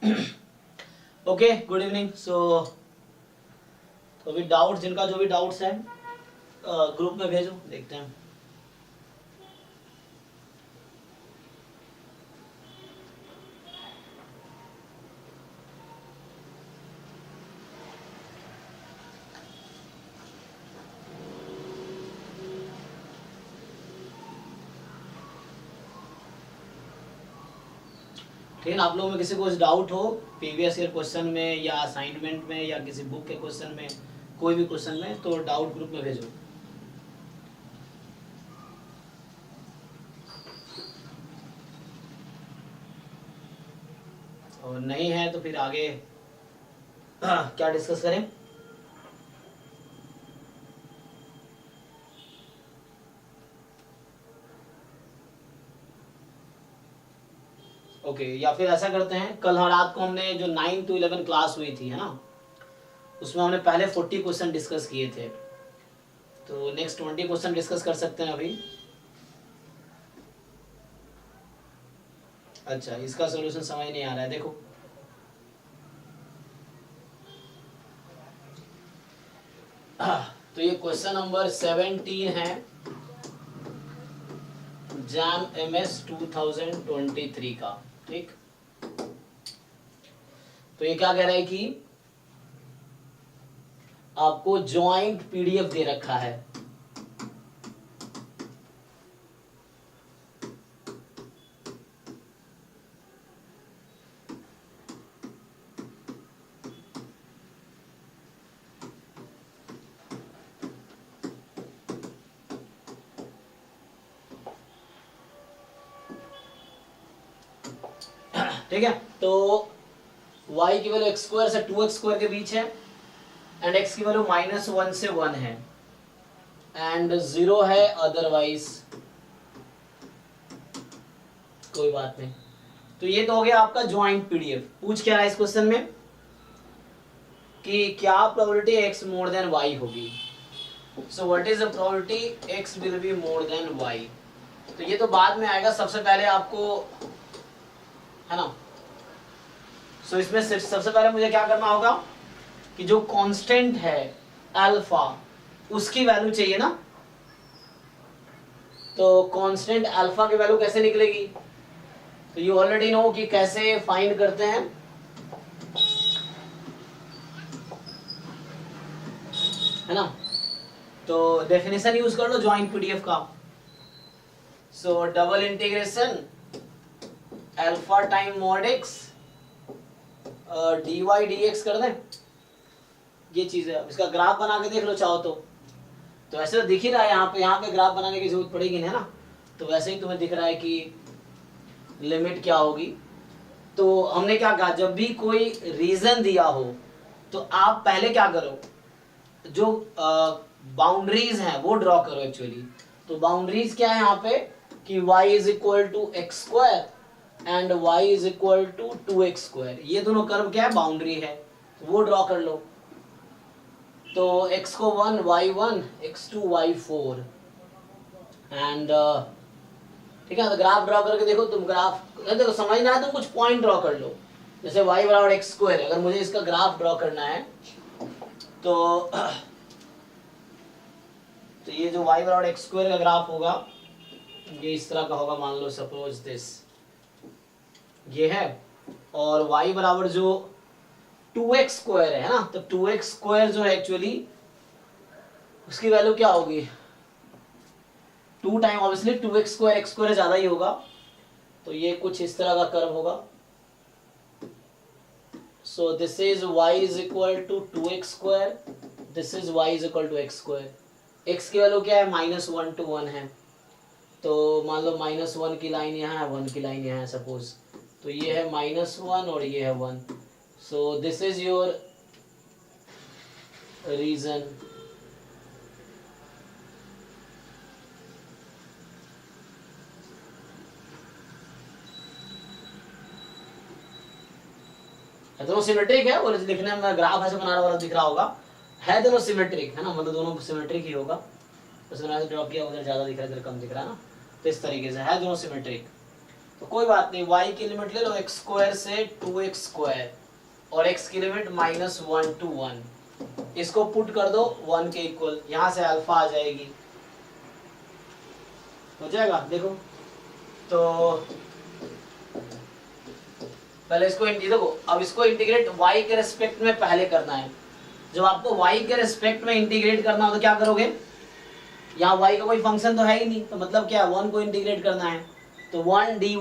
Okay, good evening. सो तो अभी doubts, जिनका जो भी डाउट्स है ग्रुप में भेजो, देखते हैं। ठीक है ना। आप लोगों में किसी को डाउट हो प्रीवियस ईयर क्वेश्चन में या असाइनमेंट में या किसी बुक के क्वेश्चन में, कोई भी क्वेश्चन में, तो डाउट ग्रुप में भेजो। और नहीं है तो फिर आगे क्या डिस्कस करें। ओके, या फिर ऐसा करते हैं, कल रात को हमने जो 9 to 11 क्लास हुई थी, है ना, उसमें हमने पहले 40 क्वेश्चन डिस्कस किए थे, तो नेक्स्ट 20 क्वेश्चन डिस्कस कर सकते हैं अभी। अच्छा, इसका सॉल्यूशन समझ नहीं आ रहा है। देखो, तो ये क्वेश्चन नंबर 17 है, जैम MS 2023 का। ठीक, तो ये क्या कह रहा है कि आपको ज्वाइंट PDF दे रखा है। ठीक है, तो y की वैल्यू x स्क्वायर से 2x स्क्वायर के बीच है, एंड x की वैल्यू -1 से 1 है, एंड 0 है अदरवाइज कोई बात नहीं। तो ये तो हो गया आपका ज्वाइंट PDF। पूछ क्या है इस क्वेश्चन में कि क्या probability x more than y होगी। So what is the probability x will be more than y। तो ये तो बाद में आएगा, सबसे पहले आपको, है ना। सो इसमें सबसे पहले मुझे क्या करना होगा कि जो कांस्टेंट है अल्फा, उसकी वैल्यू चाहिए ना। तो कांस्टेंट अल्फा की वैल्यू कैसे निकलेगी, तो यू ऑलरेडी नो कि कैसे फाइंड करते हैं, है ना। तो डेफिनेशन यूज कर लो ज्वाइंट PDF का। सो double integration alpha time mod x dy dx कर दें, ये चीज है। इसका ग्राफ बना के देख लो चाहो तो ऐसे तो दिख ही रहा है यहाँ पे ग्राफ बनाने की जरूरत पड़ेगी, है ना। तो वैसे ही तुम्हें दिख रहा है कि लिमिट क्या होगी। तो हमने क्या कहा, जब भी कोई रीजन दिया हो तो आप पहले क्या करो, जो बाउंड्रीज हैं वो ड्रॉ करो एक्चुअली। तो बाउंड्रीज क्या है यहाँ पे कि y is equal to x square and y is equal to 2x square. ये दोनों कर्व क्या है, बाउंड्री है, तो वो ड्रॉ कर लो। तो x को 1 y1, x2 y4 एंड ठीक है। तो ग्राफ ड्रॉ करके देखो तुम, ग्राफ देखो समझ ना आए तो कुछ पॉइंट ड्रॉ कर लो। जैसे y बराबर एक्स स्क्वायर है, अगर मुझे इसका ग्राफ ड्रॉ करना है तो ये जो y बराबर एक्स स्क्वायर का ग्राफ होगा, ये इस तरह का होगा, मान लो सपोज दिस ये है, और y बराबर जो 2x स्क्वायर है ना, तो 2x स्क्वायर जो है एक्चुअली उसकी वैल्यू क्या होगी, 2 time obviously 2x square, x square ज्यादा ही होगा। तो ये कुछ इस तरह का कर्व होगा। So this is y is equal to 2x square, this is y is equal to x square. x की वैल्यू क्या है, -1 to 1 है। तो मान लो -1 की लाइन यहाँ है, 1 की लाइन यहाँ है सपोज। तो ये है -1 और ये है 1। So this is your region. दोनों सिमेट्रिक है, और लिखने में ग्राफ ऐसे बना रहा दिख रहा होगा, है दोनों सिमेट्रिक, है ना, मतलब दोनों सिमेट्रिक ही होगा। उसने ड्रॉ किया, उधर ज्यादा दिख रहा है, इधर कम दिख रहा है ना। तो इस तरीके से है दोनों सिमेट्रिक। तो कोई बात नहीं, y की लिमिट ले लो x स्क्वायर से 2x स्क्वायर और x की लिमिट -1 to 1, इसको पुट कर दो 1 के इक्वल, यहां से अल्फा आ जाएगी, हो जाएगा। देखो तो पहले इसको देखो, अब इसको इंटीग्रेट y के रेस्पेक्ट में पहले करना है। जब आपको y के रेस्पेक्ट में इंटीग्रेट करना हो तो क्या करोगे, यहाँ y का कोई फंक्शन तो है ही नहीं, तो मतलब क्या, 1 को इंटीग्रेट करना है, तो 1 dy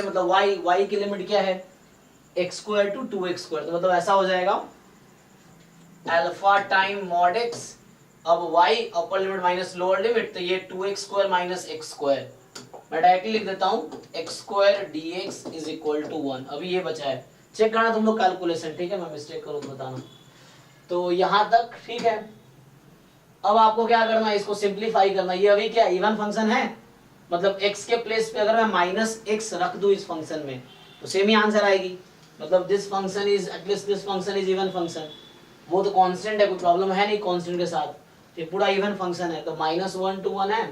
मतलब y की लिमिट क्या है, x square to 2x square, तो मतलब ऐसा हो जाएगा अल्फा टाइम मॉड x, अब y upper limit minus lower limit, तो ये 2x square minus x square, मैं डायरेक्टली लिख देता हूँ x square dx is equal to 1। अभी ये बचा है, चेक करना तुम लोग कैलकुलेशन, ठीक है, मैं मिस्टेक करूँ तो बताना। तो यहाँ तक ठीक है। अब आपको क्या करना है, इसको सिंप्लीफाई करना। ये अभी क्या इवन फंक्शन है, मतलब x के प्लेस पे अगर मैं माइनस एक्स रख दूं इस फंक्शन में तो सेम ही आंसर आएगी, मतलब this function is at least this function is even function, वो तो कांस्टेंट है, कोई प्रॉब्लम है नहीं कांस्टेंट के साथ, ये पूरा इवन फंक्शन है, तो -1 to 1 है।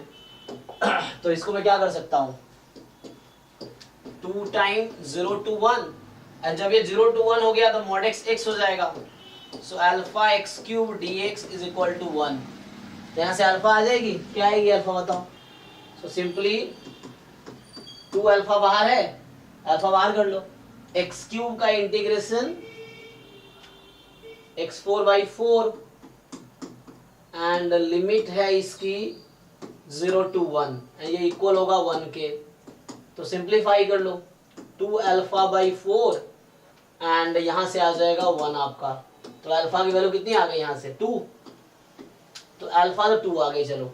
तो इसको मैं क्या कर सकता हूँ, 2 टाइम 0 to 1, और जब ये 0 to 1 हो गया तो mod x हो जाएगा, so alpha x cube dx is equal to 1, यहाँ से अल्फा आ जाएगी, क्या आएगी अल्फा बताओ, सो सिंपली 2 अल्फा बाहर है, अल्फा बाहर कर लो, x क्यूब का इंटीग्रेशन x4/4 एंड लिमिट है इसकी 0 to 1, ये इक्वल होगा 1 के, तो सिंप्लीफाई कर लो 2 अल्फा/4 एंड यहाँ से आ जाएगा 1 आपका, तो अल्फा की वैल्यू कितनी आ गई यहाँ से 2, तो अल्फा तो 2 आ गई। चलो,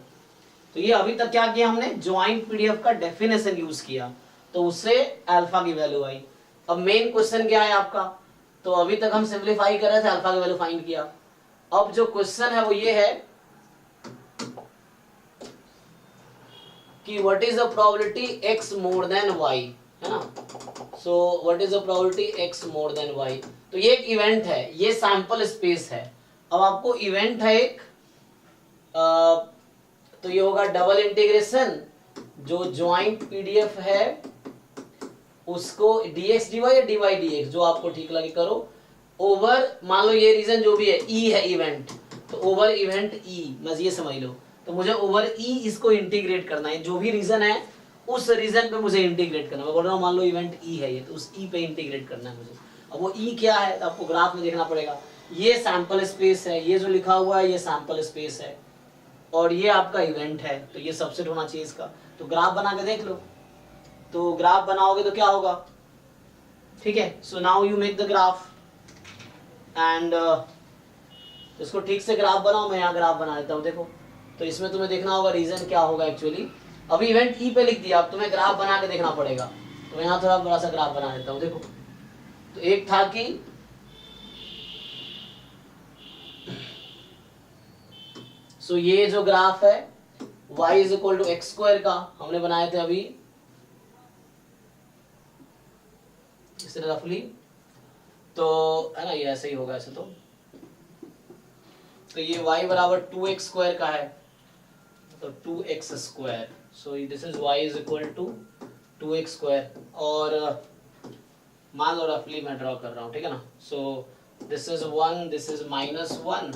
तो ये अभी तक क्या किया हमने, ज्वाइंट पीडीएफ का डेफिनेशन यूज किया, तो उससे अल्फा की वैल्यू आई। अब मेन क्वेश्चन क्या है आपका, तो अभी तक हम सिंप्लीफाई कर रहे थे, अल्फा की वैल्यू फाइंड किया। अब जो क्वेश्चन है वो ये है कि what is the probability x more than y, है ना, so what is the probability x more than y, तो ये एक इवेंट है, ये सैंपल स्पेस है। अब आपको इवेंट है एक, तो ये होगा डबल इंटीग्रेशन, जो ज्वाइंट पीडीएफ है उसको dx dy या dy dx जो आपको ठीक लगे करो, ओवर, मान लो ये रीजन जो भी है e है इवेंट, तो ओवर इवेंट e, बस ये समझ लो, तो मुझे ओवर e इसको इंटीग्रेट करना है, जो भी रीजन है उस रीजन पे मुझे इंटीग्रेट करना है। मैं बोल रहा हूँ मान लो इवेंट e है ये, तो उस e पे इंटीग्रेट करना है मुझे। अब वो e क्या है तो आपको ग्राफ में देखना पड़ेगा, ये सैंपल स्पेस है, ये जो लिखा हुआ है ये सैंपल स्पेस है, और ये आपका इवेंट है, तो ये सबसेट होना चाहिए इसका। तो ग्राफ बना के देख लो, तो ग्राफ बनाओगे तो क्या होगा, ठीक है। So now you make the graph and इसको ठीक से ग्राफ बनाओ, मैं यहाँ ग्राफ बना देता हूँ। देखो, तो इसमें तुम्हें देखना होगा रीजन क्या होगा एक्चुअली, अभी इवेंट ई पे लिख दिया, अब तुम्हें ग्राफ बना के देखना पड़ेगा, तो मैं यहाँ थोड़ा बड़ा सा ग्राफ बना देता हूँ। देखो, तो एक था कि सो ये जो ग्राफ है y is equal to x square का हमने बनाए थे अभी इस रफली, तो है ना, ये ऐसे ही होगा ऐसे, तो ये y बराबर 2x स्क्वायर का है, तो 2x square, so this is y is equal to 2x square, और मान लो रफली मैं ड्रॉ कर रहा हूँ, ठीक है ना, so this is 1, this is -1,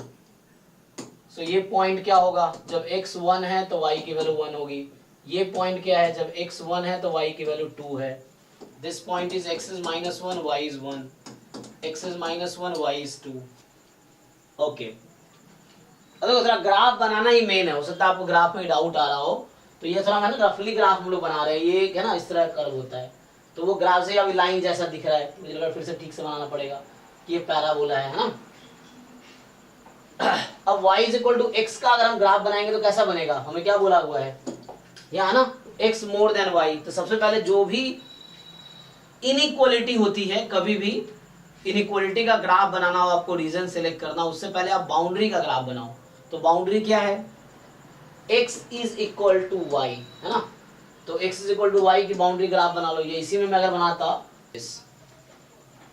सो ये पॉइंट क्या होगा, जब x 1 है तो y की वैल्यू 1 होगी, ये पॉइंट क्या है, जब x 1 है तो y की वैल्यू 2 है, this point is x is -1, y is 1, x is -1, y is 2, okay. अब थोड़ा ग्राफ बनाना ही मेन है, हो सकता है आपको ग्राफ में डाउट आ रहा हो, तो ये थोड़ा मैं ना रफली ग्राफ हम लोग बना रहे हैं, ये है ना इस तरह कर्व होता है, तो वो ग्राफ से अभी लाइन जैसा दिख रहा है, मुझे लगा फिर से ठीक से बनाना पड़ेगा, ये पैराबोला है ना। अब y is equal to x का अगर हम ग्राफ बनाएंगे तो कैसा बनेगा, हमें क्या बोला हुआ है यहाँ ना, x मोर देन y, तो सबसे पहले जो भी इनइक्वालिटी होती है, कभी भी इनइक्वालिटी का ग्राफ बनाना हो, आपको रीजन सेलेक्ट करना, उससे पहले आप बाउंड्री का ग्राफ बनाओ। तो बाउंड्री क्या है, x is equal to y, है ना, तो x is equal to y की बाउंड्री ग्राफ बना लो। ये इसी में मैं अगर बनाता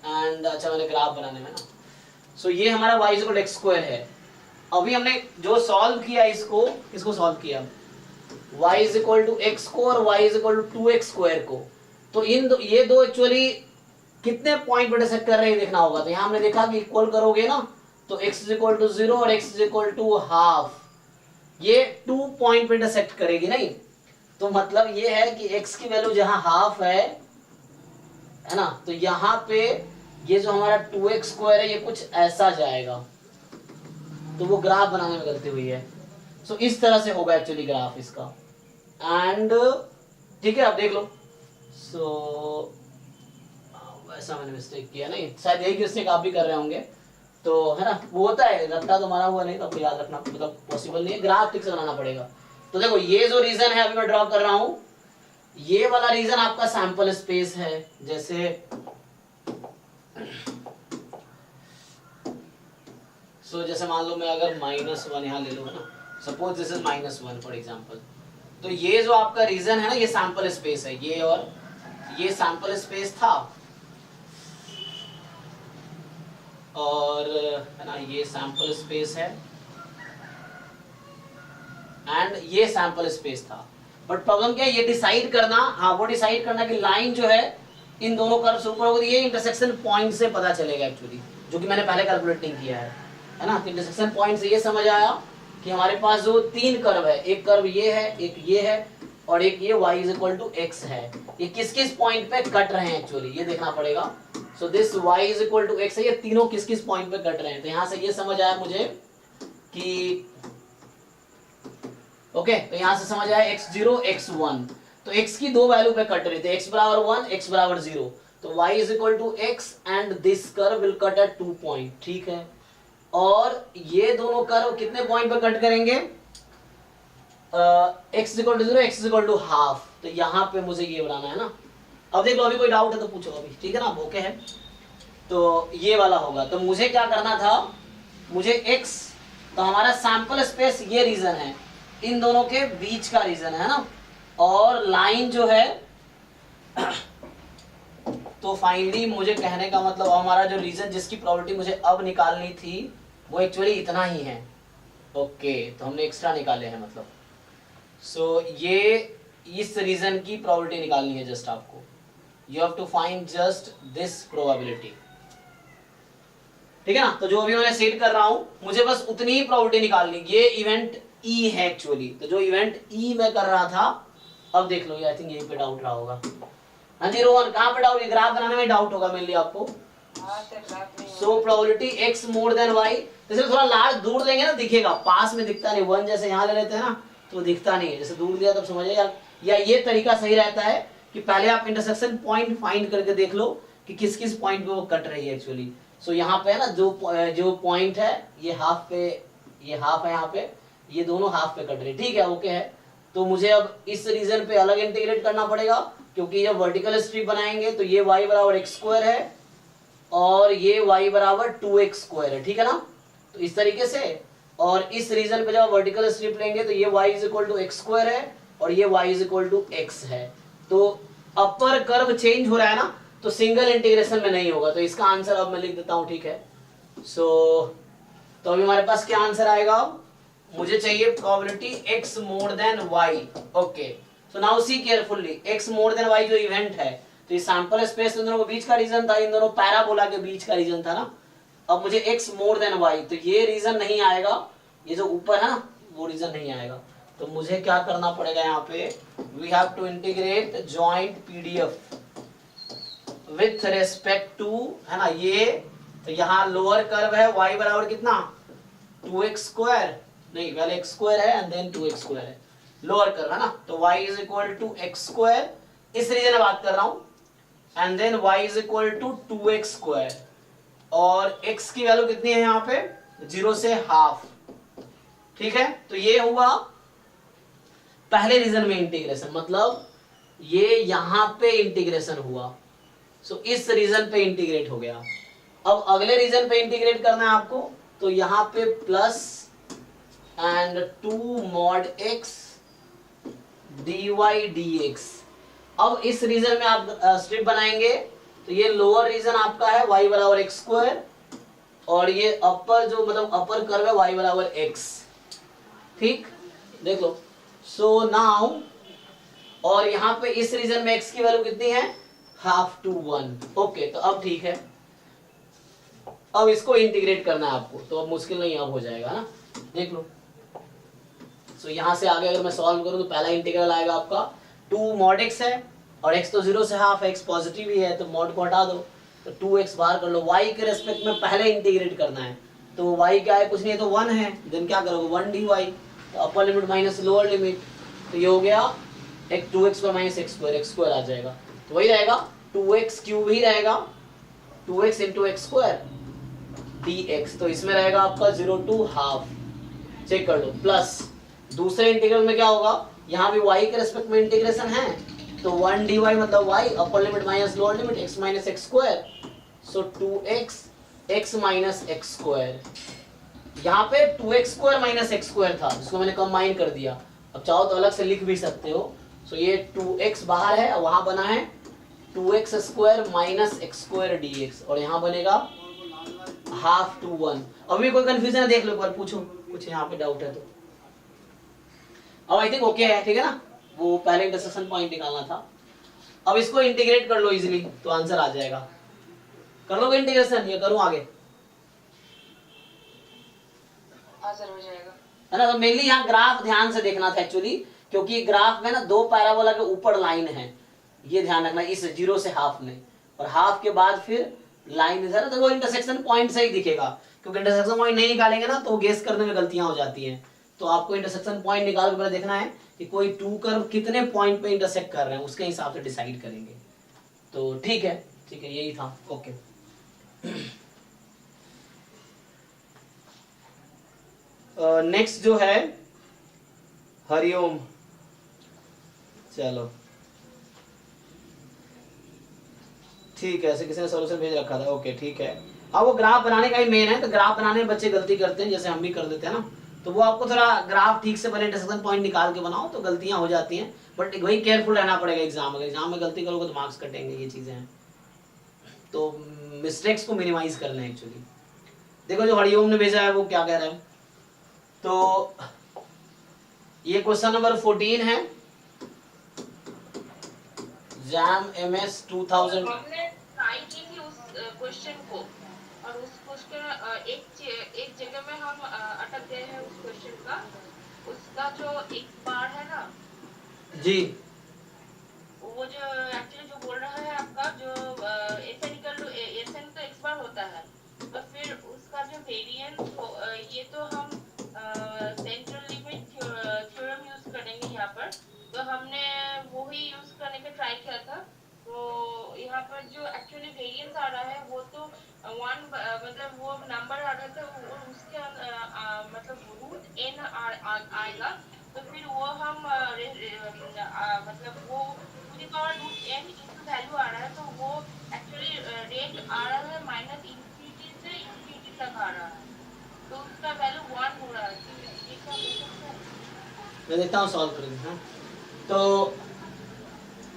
एंड अच्छा मैंने ग्राफ बनाने में ना, सो ये हमारा y is equal to x square है। अभी हमने जो सॉल्व किया इसको सॉल्व किया, y is equal to x को और y is equal to 2x square को, तो ये दो एक्चुअली कितने पॉइंट पर इंटरसेक्ट कर रहे हैं देखना होगा। तो यहाँ हमने देखा कि इक्वल करोगे ना तो x इज इक्वल टू 0 और x is equal to half, ये 2 पॉइंट पर इंटरसेक्ट करेगी नहीं। तो मतलब ये है कि x की वैल्यू जहां हाफ है ना, तो यहाँ पे ये जो हमारा 2x स्क्वायर है ये कुछ ऐसा जाएगा, तो वो ग्राफ बनाने में गलती हुई है। सो इस तरह से होगा एक्चुअली ग्राफ इसका। एंड ठीक है, आप देख लो। सो वैसा मैंने मिस्टेक किया नहीं, शायद यही मिस्टेक आप भी कर रहे होंगे, तो है ना, वो होता है, रट्टा तो मारा हुआ नहीं, तो आपको याद रखना मतलब पॉसिबल नहीं है, ग्राफ ठीक से बनाना पड़ेगा। तो देखो ये जो रीजन है अभी मैं ड्रॉ कर रहा हूं, ये वाला रीजन आपका सैंपल स्पेस है। जैसे जैसे मान लो मैं अगर -1 यहाँ ले लूँ ना, suppose this is -1 for example, तो ये जो आपका रीजन है ना ये सैंपल स्पेस है, ये और ये सैंपल स्पेस था, और है ना ये सैंपल स्पेस है एंड ये सैंपल स्पेस था। बट प्रॉब्लम क्या है, ये डिसाइड करना, हाँ वो डिसाइड करना कि लाइन जो है इन दोनों कर्व से ऊपर होगी, ये इंटरसेक्शन पॉइंट से पता चलेगा एक्चुअली, जो कि मैंने पहले कैलकुलेट नहीं किया है ना। तो इंटरसेक्शन पॉइंट से ये समझ आया कि हमारे पास जो 3 कर्व है, एक कर्व ये है, एक ये है और एक ये y is equal to x है, ये किस किस पॉइंट पे कट रहे हैं एक्चुअली ये देखना पड़ेगा। So this y is equal to x है, ये तीनों किस किस पॉइंट पे कट रहे हैं। तो यहाँ से ये समझ आया मुझे कि ओके, तो यहाँ से समझ आया x0 x1, तो x की 2 वैल्यू पे कट रही थी, x बराबर 1 x बराबर 0, तो y is equal to x and this curve will cut at 2 point, ठीक है। और ये दोनों कर्व कितने पॉइंट पे कट करेंगे, x is equal to 0 x is equal to half, तो यहाँ पे मुझे ये बनाना है ना। अब देख लो, अभी कोई डाउट है तो पूछो अभी, ठीक है ना, ओके है। तो ये वाला होगा, तो मुझे क्या करना था, मुझे x, तो हमारा सैंपल स्पेस ये रीजन है, इन दोनों के बीच का रीजन है ना, और लाइन जो है तो फाइनली मुझे कहने का मतलब हमारा जो रीजन जिसकी प्रोबेबिलिटी मुझे अब निकालनी थी वो एक्चुअली इतना ही है। ओके, तो हमने एक्स्ट्रा निकाले हैं मतलब। सो ये इस रीजन की प्रोबेबिलिटी निकालनी है जस्ट आपको, you have to find just this probability, ठीक है ना। तो जो अभी मैं सेट कर रहा हूं, मुझे बस उतनी ही प्रोबेबिलिटी निकालनी, ये इवेंट ई है एक्चुअली, तो जो इवेंट ई मैं कर रहा था, अब देख लो, ये आई थिंक यहीं पे डाउट रहा होगा। हाँ जी रोहन, कहाँ पे डाउट, ग्राफ बनाने में डाउट होगा मेनली आपको। So probability x more than y, जैसे थोड़ा लार्ज दूर देंगे ना दिखेगा, पास में दिखता नहीं, 1 जैसे यहाँ ले लेते हैं ना तो दिखता नहीं है, जैसे दूर दिया तब समझ आएगा। या ये तरीका सही रहता है कि पहले आप इंटरसेक्शन पॉइंट फाइंड करके देख लो कि किस किस पॉइंट पे वो कट रही है एक्चुअली। सो यहाँ पे है ना जो पॉइंट है ये हाफ पे, ये हाफ है यहाँ पे, ये दोनों हाफ पे कट रही है, ठीक है, ओके है। तो मुझे अब इस रीजन पे अलग इंटीग्रेट करना पड़ेगा, क्योंकि जब वर्टिकल स्ट्रिप बनाएंगे तो ये y बराबर x स्क्वायर है और ये y बराबर 2x स्क्वायर है, ठीक है ना। तो इस तरीके से, और इस रीजन पे जब वर्टिकल स्ट्रिप लेंगे तो ये y is equal to x square है और ये y is equal to x है। तो अपर कर्व चेंज हो रहा है ना, तो सिंगल इंटीग्रेशन में नहीं होगा, तो इसका आंसर अब मैं लिख देता हूं, ठीक है। तो अभी हमारे पास क्या आंसर आएगा, मुझे चाहिए probability x more than y, okay. So now see carefully, x more than y जो इवेंट है, तो ये सैंपल स्पेस इन दोनों के बीच का रीजन था, इन दोनों पैराबोला के बीच का रीजन था ना। अब मुझे x मोर देन y, तो ये रीजन नहीं आएगा, ये जो ऊपर है ना वो रीजन नहीं आएगा। तो मुझे क्या करना पड़ेगा यहाँ पे, we have to integrate joint PDF with respect to, है ना ये, तो यहाँ लोअर कर्व है y बराबर कितना 2x स्क्वायर, नहीं पहले x स्क्वायर है एंड देन 2x स्क्वायर है, लोअर कर्व है ना, तो y is equal to x square, इस रीजन में बात कर रहा हूं, and then y is equal to 2x square, और x की वैल्यू कितनी है यहाँ पे 0 से हाफ, ठीक है। तो ये हुआ पहले रीजन में इंटीग्रेशन, मतलब ये यहाँ पे इंटीग्रेशन हुआ, सो इस रीजन पे इंटीग्रेट हो गया। अब अगले रीजन पे इंटीग्रेट करना है आपको, तो यहाँ पे plus and 2 mod x dy dx। अब इस रीजन में आप स्ट्रिप बनाएंगे, तो ये लोअर रीजन आपका है y बराबर x स्क्वायर, और ये अपर जो मतलब अपर कर्व है y बराबर x, ठीक, देख लो। सो नाउ, और यहाँ पे इस रीजन में x की वैल्यू कितनी है हाफ टू 1। ओके, तो अब ठीक है, अब इसको इंटीग्रेट करना है आपको, तो अब मुश्किल नहीं, अब हो जाएगा ना, देख लो। सो यहाँ से आगे अगर मैं सॉल्व करूँ तो पहला इंटीग्रल आएगा आपका 2 mod x है, और x तो 0 से हाफ है, x पॉजिटिव ही है, तो मॉड को हटा दो, तो 2x बाहर कर लो। y के रेस्पेक्ट में पहले इंटीग्रेट करना है, तो y क्या है, कुछ नहीं है, तो 1 है, देन क्या करोगे 1 dy, तो अपर लिमिट माइनस लोअर लिमिट, तो ये हो गया 2x पर माइनस x स्क्वायर आ जाएगा, तो वही रहेगा 2x क्यूब ही रहेगा, 2x into x square dx, तो इसमें रहेगा आपका 0 टू हाफ, चेक कर लो। प्लस दूसरे इंटीग्रल में क्या होगा, यहाँ भी y के रेस्पेक्ट में इंटीग्रेशन है, तो 1 dy मतलब y upper limit minus lower limit x minus x square, so 2x x minus x square, यहाँ पे 2x square minus x square था जिसको मैंने कंबाइन कर दिया, अब चाहो तो अलग से लिख भी सकते हो। सो ये 2x बाहर है, वहां बना है 2x square minus x square dx, और यहाँ बनेगा हाफ टू 1। अभी कोई कंफ्यूजन है देख लो एक बार, पूछो कुछ यहाँ पे डाउट है तो। अब आई थिंक ओके है, ठीक है ना, वो पहले इंटरसेक्शन पॉइंट निकालना था। अब इसको इंटीग्रेट कर लो इजीली, तो आंसर आ जाएगा। कर लोगे इंटीग्रेशन या करूं आगे? आंसर हो जाएगा, है ना। तो मेनली यहाँ ग्राफ ध्यान से देखना था एक्चुअली, क्योंकि ग्राफ में ना 2 पैराबोला के ऊपर लाइन है, ये ध्यान रखना, इस 0 से हाफ में, और हाफ के बाद फिर लाइन इधर, तो वो इंटरसेक्शन पॉइंट से ही दिखेगा, क्योंकि इंटरसेक्शन पॉइंट नहीं निकालेंगे ना तो गेस करने में गलतियां हो जाती हैं। तो आपको इंटरसेक्शन पॉइंट निकाल के पहले देखना है कि कोई 2 कर्व कितने पॉइंट पे इंटरसेक्ट कर रहे हैं, उसके हिसाब से डिसाइड करेंगे। तो ठीक है, यही था, ओके। नेक्स्ट जो है हरिओम, चलो ठीक है, ऐसे किसी ने सॉल्यूशन भेज रखा था, ओके ठीक है। अब वो ग्राफ बनाने का ही मेन है, तो ग्राफ बनाने में बच्चे गलती करते हैं, जैसे हम भी कर देते हैं ना, तो वो आपको थोड़ा ग्राफ ठीक से पहले इंटरसेक्शन पॉइंट निकाल के बनाओ, तो गलतियां हो जाती हैं, बट वही केयरफुल रहना पड़ेगा एग्जाम में, एग्जाम में गलती करोगे तो मार्क्स कटेंगे, ये चीजें हैं, तो मिस्टेक्स को मिनिमाइज करना है एक्चुअली। देखो जो हरिओम ने भेजा है वो क्या कह रहा है, तो ये क्वेश्चन नंबर 14 है, जैम एमएस 2000। हमने ट्राई की थी उस क्वेश्चन को, और उस क्वेश्चन एक जगह में हम अटक गए हैं उस क्वेश्चन का, उसका जो एक बार है ना जी, वो जो एक्चुअली जो बोल रहा है आपका जो एसएन तो एक्स बार होता है, तो फिर उसका जो वेरिएंस ये तो हम सेंट्रल लिमिट थ्योरम यूज करेंगे यहाँ पर, तो हमने वो ही यूज करने का ट्राई किया था। तो यहाँ पर जो एक्चुअली वेरिएंस आ रहा है वो तो 1 मतलब वो नंबर आ रहा था, वो उसके मतलब रूट एन आएगा, तो फिर वो हम मतलब वो पूरी power root n into value आ रहा है, तो वो एक्चुअली रेट आ रहा है माइनस इन्फिनिटी से इन्फिनिटी तक आ रहा है, तो उसका वैल्यू 1 हो रहा है, ये क्या हो सकता है? मैं देखता हूँ सॉल्व करेंगे। हाँ, तो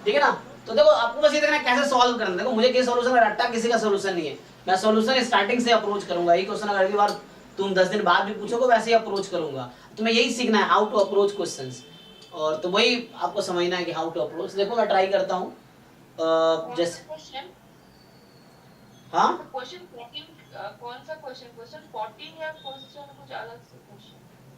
ठीक है ना, तो देखो आपको बस ये देखना कैसे सॉल्व करना। देखो मुझे किसी सॉल्यूशन का रट्टा, किसी का सॉल्यूशन नहीं है, मैं सॉल्यूशन स्टार्टिंग से अप्रोच करूंगा। ये क्वेश्चन अगर अगली बार तुम 10 दिन बाद भी पूछोगे वैसे ही अप्रोच करूंगा, तुम्हें यही सीखना है, हाउ टू अप्रोच क्वेश्चंस, और तो वही आपको समझना है कि हाउ टू अप्रोच। देखो मैं ट्राई करता हूँ जैसे, हाँ क्वेश्चन 14 कौन सा क्वेश्चन, क्वेश्चन 14 या क्वेश्चन कुछ अलग से क्वेश्चन?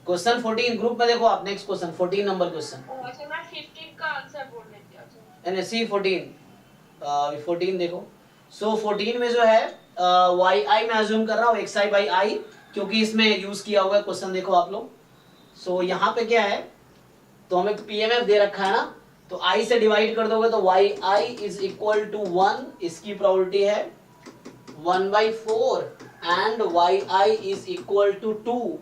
क्वेश्चन 14 ग्रुप में देखो आप, नेक्स्ट क्वेश्चन 14 नंबर क्वेश्चन। अच्छा मैं 15 का आंसर बोल देती हूं। अच्छा एनएससी 14 14 देखो। सो 14 में जो है वाई आई मैं अज्यूम कर रहा हूँ एक्स आई बाई आई, क्योंकि इसमें यूज किया हुआ है क्वेश्चन, देखो आप लोग। सो यहाँ पे क्या है, तो हमें पीएमएफ दे रखा है ना, तो आई से डिवाइड कर दोगे तो y i is equal to 1, इसकी प्रोबेबिलिटी है 1/4, and y i is equal to 2,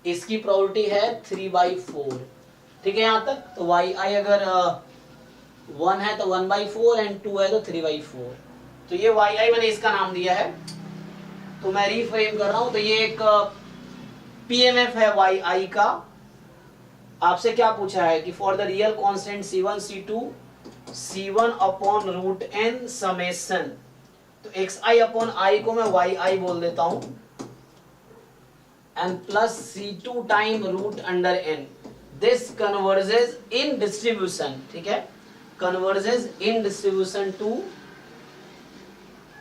इसकी प्रोबेबिलिटी है 3/4। ठीक है यहाँ तक। तो वाई आई अगर 1 है तो 1/4 एंड 2 है तो 3/4। तो ये वाई आई मैंने इसका नाम दिया है, तो मैं रीफ्रेम कर रहा हूं। तो ये एक पीएमएफ है वाई आई का। आपसे क्या पूछा है कि for the real constant C1 C2 C1 upon root n summation, तो xi अपॉन i को मैं yi बोल देता हूं, and plus C2 time root under n, this converges in distribution, ठीक है, converges in distribution to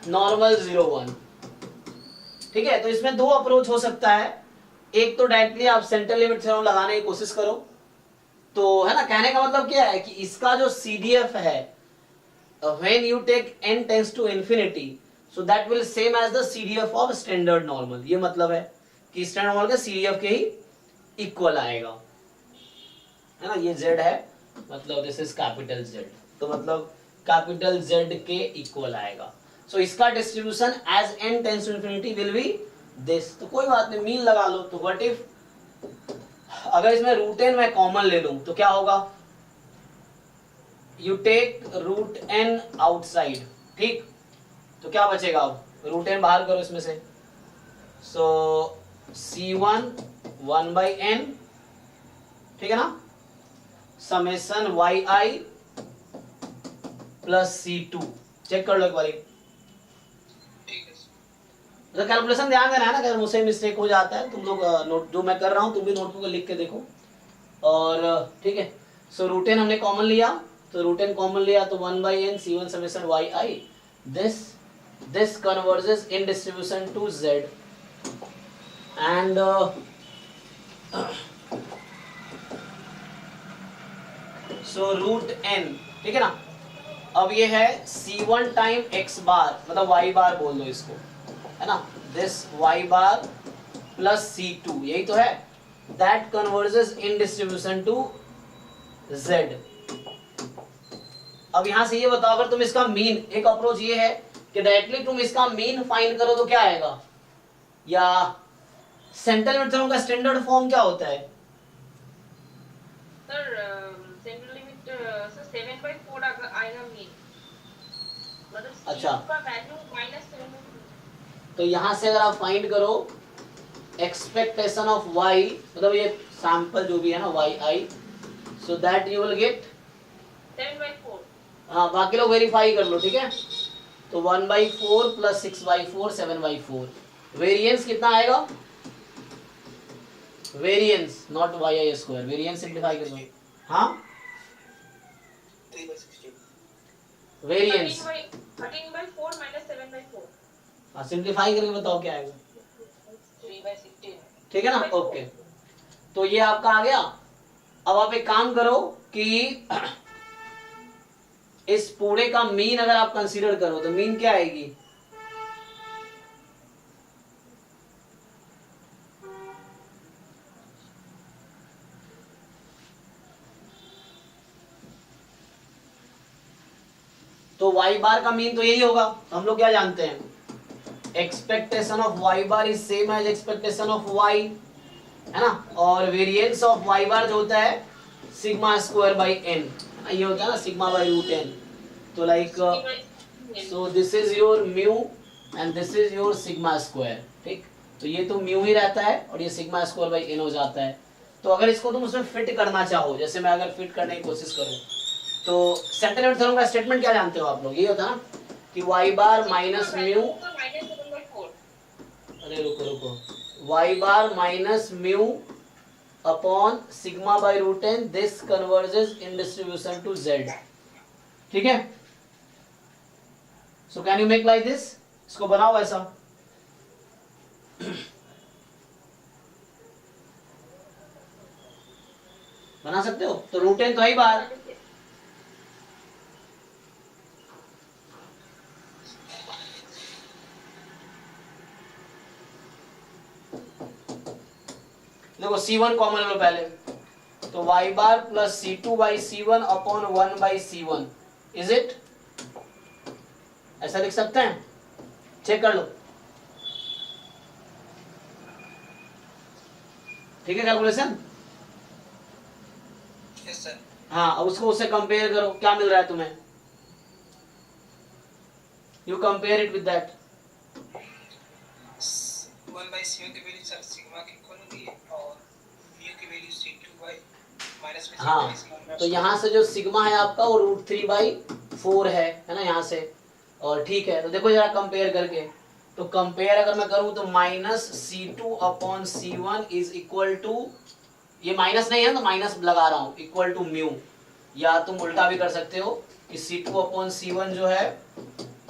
normal 0 1। ठीक है, तो इसमें दो अप्रोच हो सकता है। एक तो डायरेक्टली आप सेंट्रल लिमिट थ्योरम लगाने की कोशिश करो, तो है ना, कहने का मतलब क्या है कि इसका जो CDF है, when you take n tends to infinity, so that will same as the CDF of standard normal। ये मतलब है कि स्टैंडर्ड नॉर्मल का CDF के ही इक्वल आएगा, है ना। ये Z है, मतलब दिस इज कैपिटल Z, तो मतलब कैपिटल Z के इक्वल आएगा। सो इसका distribution as n tends to infinity will be this. तो कोई बात नहीं, मीन लगा लो। तो व्हाट इफ अगर इसमें √n मैं कॉमन ले लूं तो क्या होगा, यू टेक √n आउटसाइड, ठीक, तो क्या बचेगा, अब √n बाहर करो इसमें से। सो C1 1/n, ठीक है ना, summation yi plus C2। Check कर लो एक बारी, तो कैलकुलेशन ध्यान देना है ना, अगर मुझसे मिस्टेक हो जाता है तुम लोग नोट जो मैं कर रहा हूं तुम भी नोटबुक में लिख के देखो। और ठीक है, सो √n हमने कॉमन लिया, तो √n कॉमन लिया तो 1/n C1 summation yi, this converges in distribution to Z and so √n, ठीक है ना। अब ये है C1 टाइम x बार, मतलब y बार बोल दो इसको, है ना, this y bar plus C2, यही तो है, that converges in distribution to Z। अब यहां से ये बताओ, अगर तुम इसका मीन, एक अप्रोच ये है कि डायरेक्टली तुम इसका मीन फाइंड करो तो क्या आएगा, या सेंट्रल लिमिट थ्योरम का स्टैंडर्ड फॉर्म क्या होता है सर? सेंट्रल लिमिट सर 7/4 आएगा मीन, मतलब अच्छा, C2 का वैल्यू -7/4। तो यहां से अगर आप फाइंड करो एक्सपेक्टेशन ऑफ y, मतलब ये सैंपल जो भी है ना yi, so that you will get 7/4। हाँ, बाकी लोग वेरीफाई कर लो, ठीक है। तो 1/4 प्लस 6/4 7/4, वेरिएंस कितना आएगा, variance not yi², variance simplify कर लो। हाँ, 3/16 वेरिएंस 13/4 -7/4। हाँ, सिंप्लीफाई करके बताओ क्या आएगा, 3/16। ठीक है ना। ओके, तो ये आपका आ गया। अब आप एक काम करो कि इस पूरे का मीन अगर आप कंसीडर करो तो मीन क्या आएगी, तो y बार का मीन तो यही होगा। हम लोग क्या जानते हैं, expectation of y bar is same as expectation of y, है ना, और वेरिएंस ऑफ y बार जो होता है σ²/n, ये होता है ना σ/√n। तो like so this is your mu and this is your σ², ठीक, तो ये तो म्यू ही रहता है और ये σ²/n हो जाता है। तो अगर इसको तुम उसमें फिट करना चाहो, जैसे मैं अगर फिट करने की कोशिश करूं, तो सेंट्रल लिमिट थ्योरम का स्टेटमेंट क्या जानते हो आप लोग, ये होता है ना कि y बार माइनस म्यू, -7/4। अरे रुको, y bar minus mu upon σ/√n, this converges in distribution to Z, ठीक है। So can you make like this, इसको बनाओ ऐसा, बना सकते हो। तो √n तो है ही बाहर, देखो C1 कॉमन लो पहले, तो y bar plus C2/C1 upon 1/C1, is it, ऐसा लिख सकते हैं, चेक कर लो, ठीक है कैलकुलेशन। Yes sir. हाँ, अब उसको उससे कंपेयर करो, क्या मिल रहा है तुम्हें, you compare it with that. 1/c1 की वैल्यू सर सिग्मा की इक्वल होगी और म्यू की वैल्यू c2 माइनस में हाँ, तो यहाँ से जो सिग्मा है आपका वो √3/4 है ना यहाँ से, और ठीक है। तो देखो जरा कंपेयर करके, तो कंपेयर अगर मैं करूँ तो -C2/C1 इज इक्वल टू, ये माइनस नहीं है तो माइनस लगा रहा हूँ, इक्वल टू म्यू, या तुम उल्टा भी कर सकते हो कि C2/C1 जो है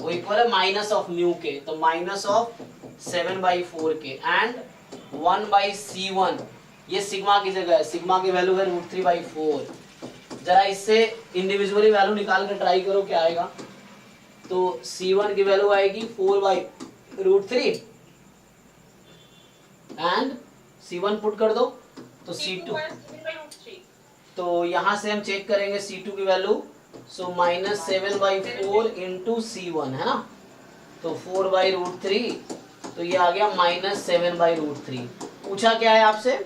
वो इक्वल है माइनस ऑफ म्यू के, तो माइनस ऑफ 7/4 के एंड 1/C1, ये सिग्मा की जगह है, सिग्मा की वैल्यू है √3/4। जरा इससे इंडिविजुअली वैल्यू निकाल कर ट्राई करो क्या आएगा। तो C1 की वैल्यू आएगी 4/√3 एंड C1 पुट कर दो तो C2, तो यहां से हम चेक करेंगे C2 की वैल्यू, सो -7/4 इंटू C1 है ना, तो 4/√3, तो ये आ गया -7/√3। पूछा क्या है आपसे,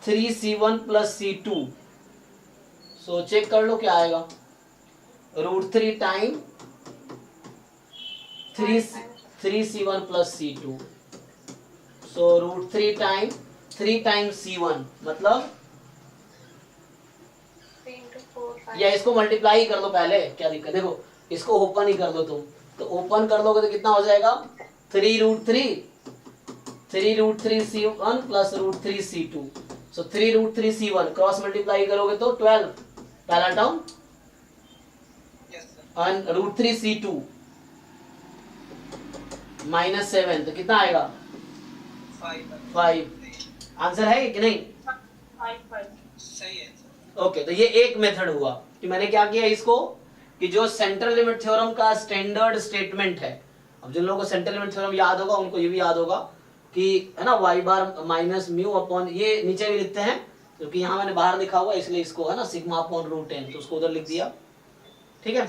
3C1 plus C2, so check कर लो क्या आएगा, √3 टाइम 3C1 प्लस C2, सो √3 टाइम 3 टाइम्स C1 मतलब, या इसको मल्टीप्लाई कर लो पहले, क्या दिक्कत, देखो इसको ओपन ही कर दो तुम, तो ओपन कर दोगे तो कितना हो जाएगा 3√3 C1 प्लस √3 C2, सो 3√3 C1 क्रॉस मल्टीप्लाई करोगे तो 12 पहला टर्म एंड √3 C2 -7, तो कितना आएगा 5। आंसर है कि नहीं, सही है। ओके तो ये एक मेथड हुआ कि मैंने क्या किया इसको, कि जो सेंट्रल लिमिट थ्योरम का स्टैंडर्ड स्टेटमेंट है, अब जिन लोगों को सेंट्रल लिमिट थ्योरम याद होगा उनको ये भी याद होगा कि है ना y bar minus mu upon, ये नीचे भी लिखते हैं क्योंकि यहाँ मैंने बाहर लिखा हुआ इसलिए इसको है ना सिग्मा अपॉन √10, तो उसको उधर लिख दिया, ठीक है।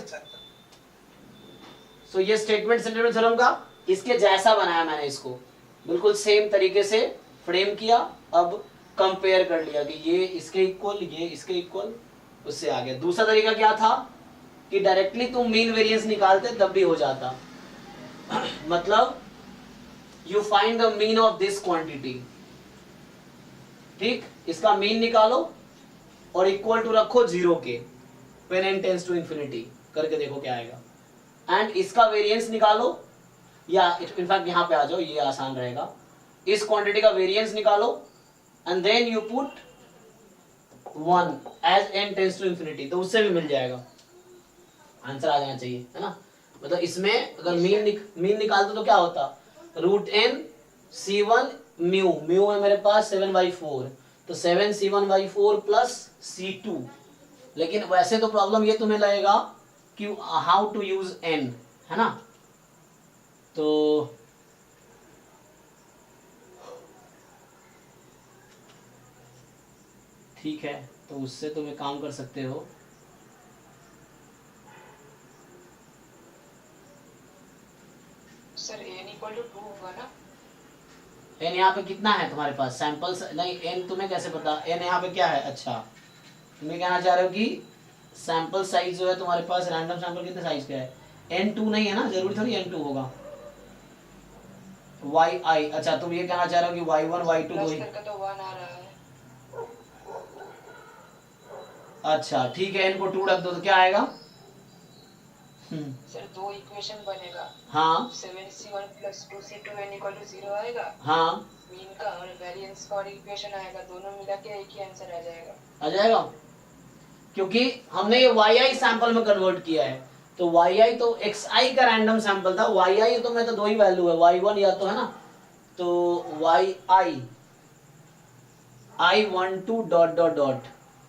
सो ये स्टेटमेंट सेंट्रल लिमिट थ्योरम का, इसके जैसा बनाया मैंने इसको, बिल्कुल सेम तरीके से फ्रेम किया, अब कंपेयर कर लिया कि ये इसके इक्वल, ये इसके इक्वल, उससे आ गया। दूसरा तरीका क्या था कि डायरेक्टली तुम मीन वेरिएंस निकालते तब भी हो जाता, मतलब you find the mean of this quantity, ठीक, इसका मीन निकालो और इक्वल टू रखो 0 के, when n tends to infinity, करके देखो क्या आएगा, एंड इसका वेरिएंस निकालो, या इनफैक्ट यहाँ पे आ जाओ, ये आसान रहेगा, इस क्वांटिटी का वेरिएंस निकालो and then you put 1 as n tends to infinity, तो उससे भी मिल जाएगा, आंसर आ जाना चाहिए, है ना। मतलब इसमें अगर मीन निकाल दो तो क्या होता, √n C1 म्यू है मेरे पास 7/4, तो 7C1/4 प्लस C2, लेकिन वैसे तो प्रॉब्लम ये तुम्हें लगेगा कि हाउ टू यूज n, है ना, तो ठीक है, तो उससे तुम एक काम कर सकते हो, सर n = 2 होगा ना, n यहाँ पे कितना है तुम्हारे पास, सैंपल्स नहीं, n तुम्हें कैसे पता, n यहाँ पे क्या है, अच्छा तुम्हें कहना चाह रहे हो कि सैंपल साइज जो है तुम्हारे पास, रैंडम सैंपल कितने साइज का है, n2 नहीं है ना, जरूरी थोड़ी n2 होगा, yi, अच्छा तुम ये कहना चाह रहे हो कि y1 y2 दो ही, तो 1 आ रहा है, अच्छा ठीक है, n को 2 रख दो तो क्या आएगा, सर 2 इक्वेशन बनेगा, हाँ 7C1 प्लस 2C2 n = 0 आएगा, हाँ मीन का और वेरिएंस का और इक्वेशन आएगा, दोनों मिला के एक ही आंसर आ जाएगा, क्योंकि हमने ये yi सैंपल में कन्वर्ट किया है, तो yi तो xi का रैंडम सैंपल था, yi तो में तो दो ही वैल्यू है, y1 या तो है ना, तो yi i12 ...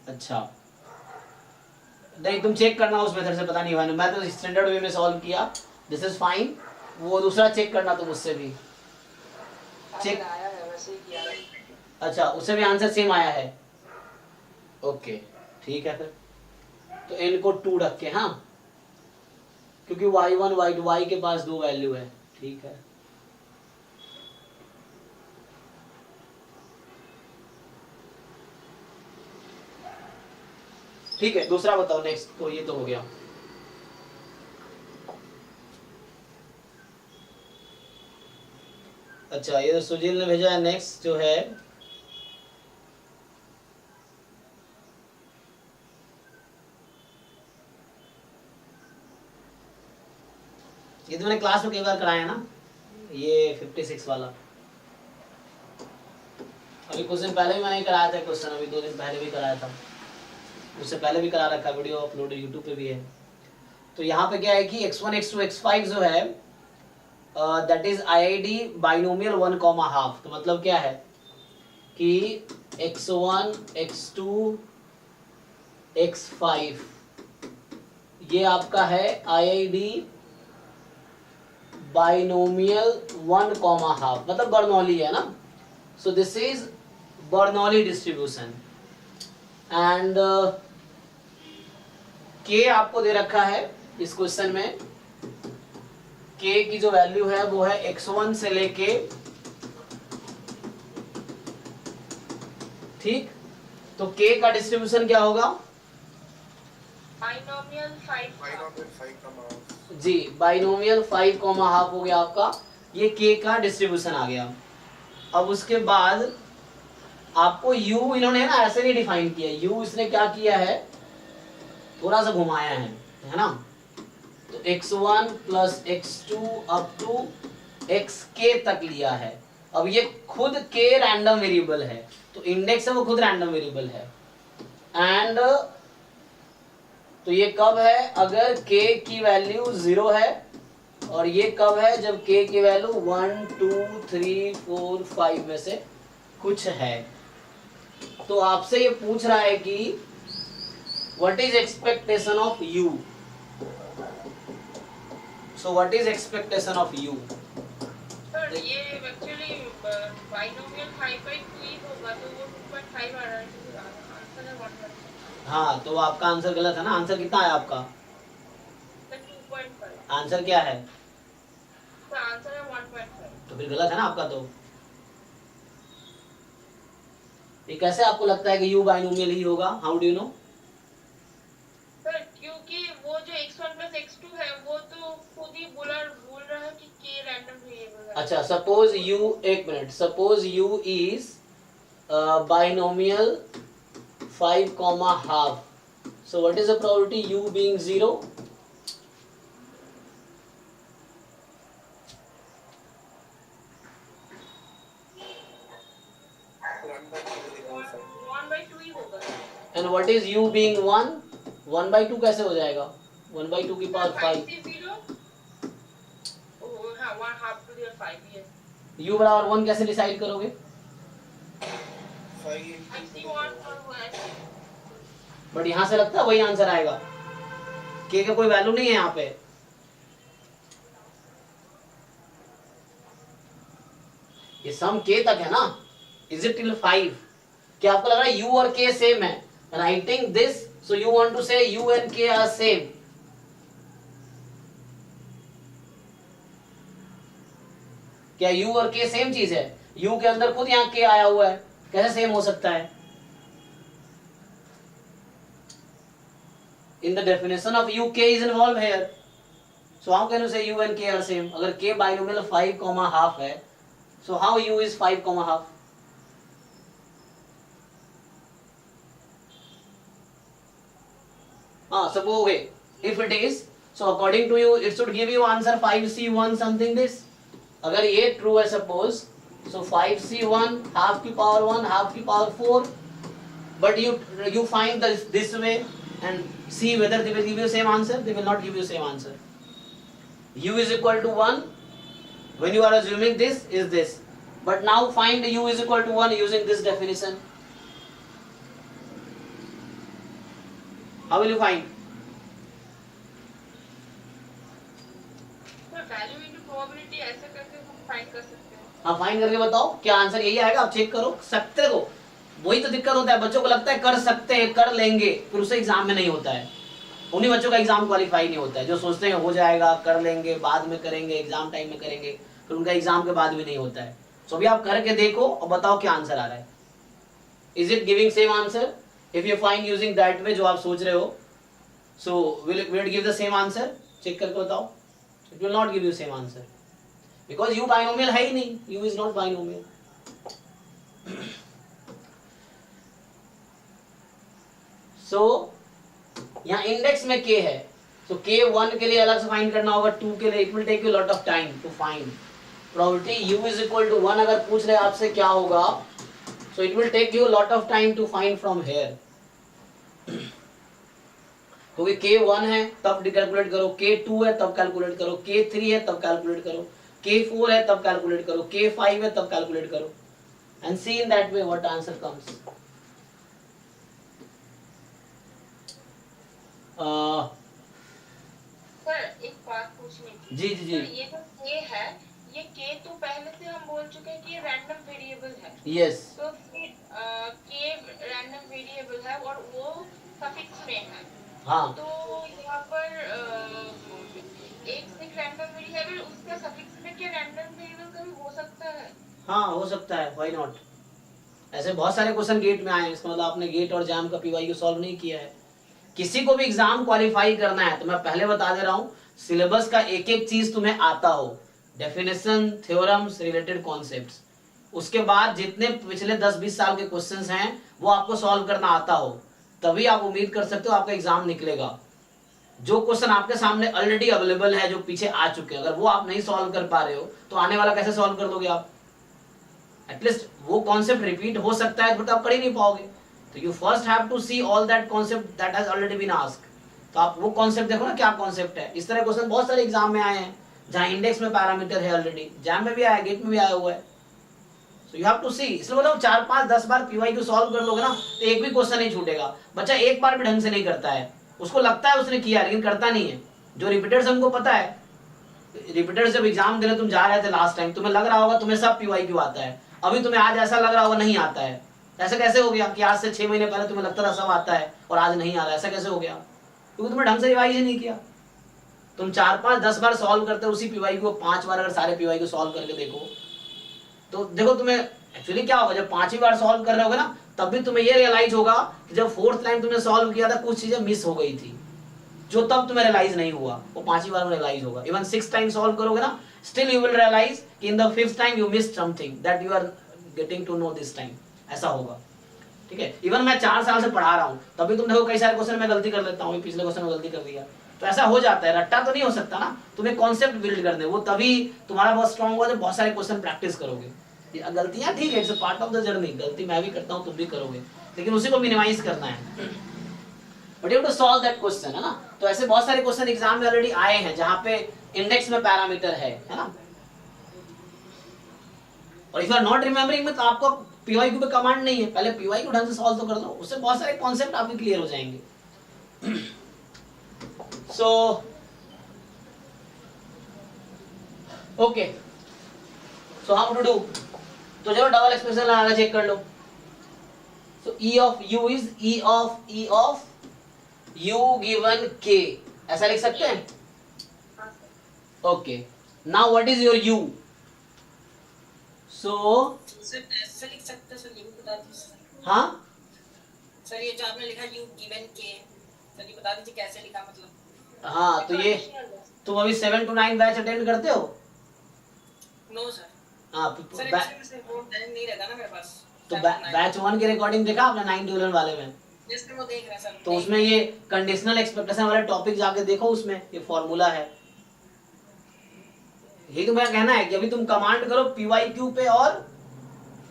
अच्छा नहीं तुम चेक करना उस मेथड से, पता नहीं मैंने, मैं तो स्टैंडर्ड वे में सॉल्व किया, दिस इज फाइन, वो दूसरा चेक करना तुम उससे भी चेक, आया है वैसे ही किया है, अच्छा उससे भी आंसर सेम आया है, ओके ठीक है फिर, तो n को 2 रख के, हाँ क्योंकि y1 y2 y के पास दो वैल्यू है, ठीक है, ठीक है दूसरा बताओ नेक्स्ट, तो ये तो हो गया, अच्छा ये तो सुजील ने भेजा है, नेक्स्ट जो है ये तो मैंने क्लास में कई बार कराया ना, ये 56 वाला, अभी कुछ दिन पहले भी मैंने कराया था क्वेश्चन, अभी 2 दिन पहले भी कराया था, उससे पहले भी करा रखा, वीडियो अपलोड यूट्यूब पे भी है। तो यहाँ पे क्या है कि x1 x2 x5 जो है दैट इज IID बाइनोमियल 1,5। तो मतलब क्या है कि x1 x2 x5 ये आपका है IID बाइनोमियल 1,5, मतलब बर्नौली है ना। So this is Bernoulli distribution and k आपको दे रखा है इस क्वेश्चन में। k की जो वैल्यू है वो है x1 से लेके, ठीक। तो k का डिस्ट्रीब्यूशन क्या होगा बाइनोमियल 5 जी, बाइनोमियल 5,5 हो गया आपका, ये k का डिस्ट्रीब्यूशन आ गया। अब उसके बाद आपको u इन्होंने ना ऐसे नहीं डिफाइन किया, u इसने क्या किया है थोड़ा सा घुमाया है ना। तो x1 plus x2 up to xk तक लिया है। अब ये खुद k रैंडम वेरिएबल है, तो इंडेक्स है वो खुद रैंडम वेरिएबल है। एंड तो ये कब है अगर k की वैल्यू 0 है, और ये कब है जब k की वैल्यू 1 2 3 4 5 में से कुछ है। तो आपसे ये पूछ रहा है कि what is expectation of u। So what is expectation of u। Sir ये एक्चुअली बाइनोमियल 5/2 ही होगा, तो वो 2.5 आ रहा है, आंसर है 1.5। हाँ, तो आपका आंसर गलत है ना। आंसर कितना है आपका? सर 2.5। आंसर क्या है? सर आंसर है 1.5। तो फिर गलत है ना आपका। तो ये कैसे आपको लगता है कि u बाइनोमियल ही होगा? How do you know? Sir क्योंकि वो जो x1 प्लस x2 है वो तो खुद ही बोल रहा है कि k रैंडम वेरिएबल है। अच्छा, सपोज u, एक minute, suppose u is binomial 5,5। So what is the probability u being 0? And what is u being 1? 1/2 कैसे हो जाएगा? 1/2 की पावर 5। हाँ 1/2 to the 5 yes। u बराबर 1 कैसे डिसाइड करोगे? बट यहाँ से लगता है वही आंसर आएगा। k का कोई वैल्यू नहीं है यहाँ पे। ये सम k तक है ना। Is it till 5? क्या आपको लग रहा है u और k सेम है? Writing this, so you want to say u and k are same. क्या u और k सेम चीज है? u के अंदर खुद यहाँ k आया हुआ है, कैसे सेम हो सकता है? In the definition of u, k is involved here. So how can you say u and k are same? अगर k binomial 5,5 है, so how u is 5,5? Suppose okay, if it is, so according to you, it should give you answer 5c1 something this. अगर ये true है suppose, so 5c1 half की power 1 half की power 4, but you find this way and see whether they will give you same answer. They will not give you same answer. U is equal to 1 when you are assuming this is this, but now find u is equal to 1 using this definition. How will you find? Value into probability ऐसे करके हम find कर सकते हैं। हाँ, find करके बताओ क्या आंसर यही आएगा। आप चेक करो सकते हो, वही तो दिक्कत होता है। बच्चों को लगता है कर सकते हैं, कर लेंगे, फिर उसे एग्जाम में नहीं होता है। उन्हीं बच्चों का एग्जाम क्वालिफाई नहीं होता है जो सोचते हैं हो जाएगा, कर लेंगे, बाद में करेंगे, एग्जाम टाइम में करेंगे, फिर उनका एग्जाम के बाद भी नहीं होता है। सो अभी आप करके देखो और बताओ क्या आंसर आ रहा है। Is it giving same answer? If you find using that way जो आप सोच रहे हो, so will it give the same answer? Check करके बताओ। It will not give you same answer because u binomial है ही नहीं, u is not binomial. So यहाँ इंडेक्स में k है, तो k 1 के लिए अलग से फाइंड करना होगा, 2 के लिए। It will take you lot of time to find probability u is equal to 1 अगर पूछ रहे आपसे क्या होगा, so it will take you lot of time to find from here. क्योंकि K1 है तब कैलकुलेट करो, K2 है तब कैलकुलेट करो, K3 है तब कैलकुलेट करो, K4 है तब कैलकुलेट करो, K5 है तब कैलकुलेट करो, and see in that way what answer comes. Sir एक बात पूछनी थी। जी जी जी। सर ये जो K है, ये K तो पहले से हम बोल चुके हैं कि ये रैंडम वेरिएबल है। यस तो फिर K रैंडम वेरिएबल है और वो सफिक्स में है। हाँ तो यहाँ पर एक से रैंडम वेरिएबल उसका सफिक्स में क्या रैंडम वेरिएबल कभी हो सकता है? हाँ हो सकता है, व्हाई नॉट। ऐसे बहुत सारे क्वेश्चन गेट में आए हैं, इसका मतलब आपने गेट और जैम का पीवाईक्यू सॉल्व नहीं किया है। किसी को भी एग्जाम क्वालिफाई करना है तो मैं पहले बता दे रहा हूँ, सिलेबस का एक एक चीज तुम्हें आता हो, डेफिनेशन, थ्योरम्स, रिलेटेड कॉन्सेप्ट्स, उसके बाद जितने पिछले 10-20 साल के क्वेश्चंस हैं वो आपको सॉल्व करना आता हो, तभी आप उम्मीद कर सकते हो आपका एग्जाम निकलेगा। जो क्वेश्चन आपके सामने ऑलरेडी अवेलेबल है, जो पीछे आ चुके हैं, अगर वो आप नहीं सॉल्व कर पा रहे हो तो आने वाला कैसे सॉल्व कर दोगे आप? एटलीस्ट वो कॉन्सेप्ट रिपीट हो सकता है तो आप कर ही नहीं पाओगे। तो you first have to see all that concept that has already been asked. तो आप वो कॉन्सेप्ट देखो ना, क्या कॉन्सेप्ट है। इस तरह क्वेश्चन बहुत सारे एग्जाम में आए हैं जहां इंडेक्स में पैरामीटर है ऑलरेडी, जैम में भी आया, गेट में भी आया हुआ है। सो यू हैव टू सी। इसलिए बोला 4, 5, 10 बार पीवाईक्यू सॉल्व कर लोगे ना तो एक भी क्वेश्चन नहीं छूटेगा। बच्चा एक बार भी ढंग से नहीं करता है, उसको लगता है उसने किया लेकिन करता नहीं है। जो रिपीटर्स हमको पता है, रिपीटर्स जब एग्जाम देने तुम जा रहे थे लास्ट टाइम, तुम्हें लग रहा होगा तुम्हें सब पीवाईक्यू आता है, अभी तुम्हें आज ऐसा लग रहा होगा नहीं आता है। ऐसा कैसे हो गया कि आज से 6 महीने पहले तुम्हें लगता था सब आता है और आज नहीं आ रहा है? ऐसा कैसे हो गया? क्योंकि तुमने ढंग से रिवाइज ही नहीं किया। तुम 4, 5, 10 बार सॉल्व करते हो उसी पीवाईक्यू को, 5 बार अगर सारे पीवाईक्यू सॉल्व करके देखो तो देखो तुम्हें एक्चुअली क्या होगा। जब 5वीं बार सॉल्व कर रहे होगे ना तब भी तुम्हें ये रियलाइज होगा कि जब 4th टाइम तुमने सॉल्व किया था कुछ चीजें मिस हो गई थी, जो तब तुम्हें रियलाइज नहीं हुआ, वो 5वीं बार में रियलाइज होगा। इवन 6th टाइम सॉल्व करोगे ना, स्टिल यू विल रियलाइज कि in the 5th time you missed something that you are getting to know this time. ऐसा होगा, ठीक है। इवन मैं 4 साल से पढ़ा रहा हूँ तभी तुम देखो कई सारे क्वेश्चन में गलती कर लेता हूँ, पिछले क्वेश्चन में गलती कर दिया, तो ऐसा हो जाता है। रट्टा तो नहीं हो सकता ना, तुम्हें कॉन्सेप्ट बिल्ड करने, वो तभी तुम्हारा बहुत स्ट्रॉन्ग होगा जब बहुत सारे क्वेश्चन प्रैक्टिस करोगे। गलतियां ठीक है, it's a part of the journey, गलती मैं भी करता हूँ तुम भी करोगे, लेकिन उसी को मिनिमाइज करना है। But you have to solve that question, है ना। तो ऐसे बहुत सारे क्वेश्चन एग्जाम में ऑलरेडी आए हैं जहां पे इंडेक्स में पैरामीटर है ना। और if you are not remembering में तो आपको पीवाईक्यू पे कमांड नहीं है, पहले पीवाईक्यू ढंग से सॉल्व तो कर लो, उससे बहुत सारे कॉन्सेप्ट आपके क्लियर हो जाएंगे। So okay, so how to do, तो चलो डबल एक्सप्रेशन लगा चेक कर लो। So e of u is e of u given k, ऐसा लिख सकते हैं। Okay, now what is your u? So sir ऐसे लिख सकते हैं सर, ये भी बता दीजिए। हाँ सर ये जो आपने लिखा u given k, सर ये बता दीजिए कैसे लिखा, मतलब। हाँ, तो ये तुम अभी 7 to 9 बैच अटेंड करते हो? No sir. हाँ, सर एक्चुअली से वो टाइम नहीं रहता ना मेरे पास। तो बैच 1 की रिकॉर्डिंग देखा आपने 9 to 11 वाले में? जिसमें वो देख रहे हैं सर, तो उसमें ये कंडीशनल एक्सपेक्टेशन वाले टॉपिक जाके देखो, उसमें ये फॉर्मूला है। यही तुम्हें कहना है कि अभी तुम कमांड करो पीवाईक्यू पे और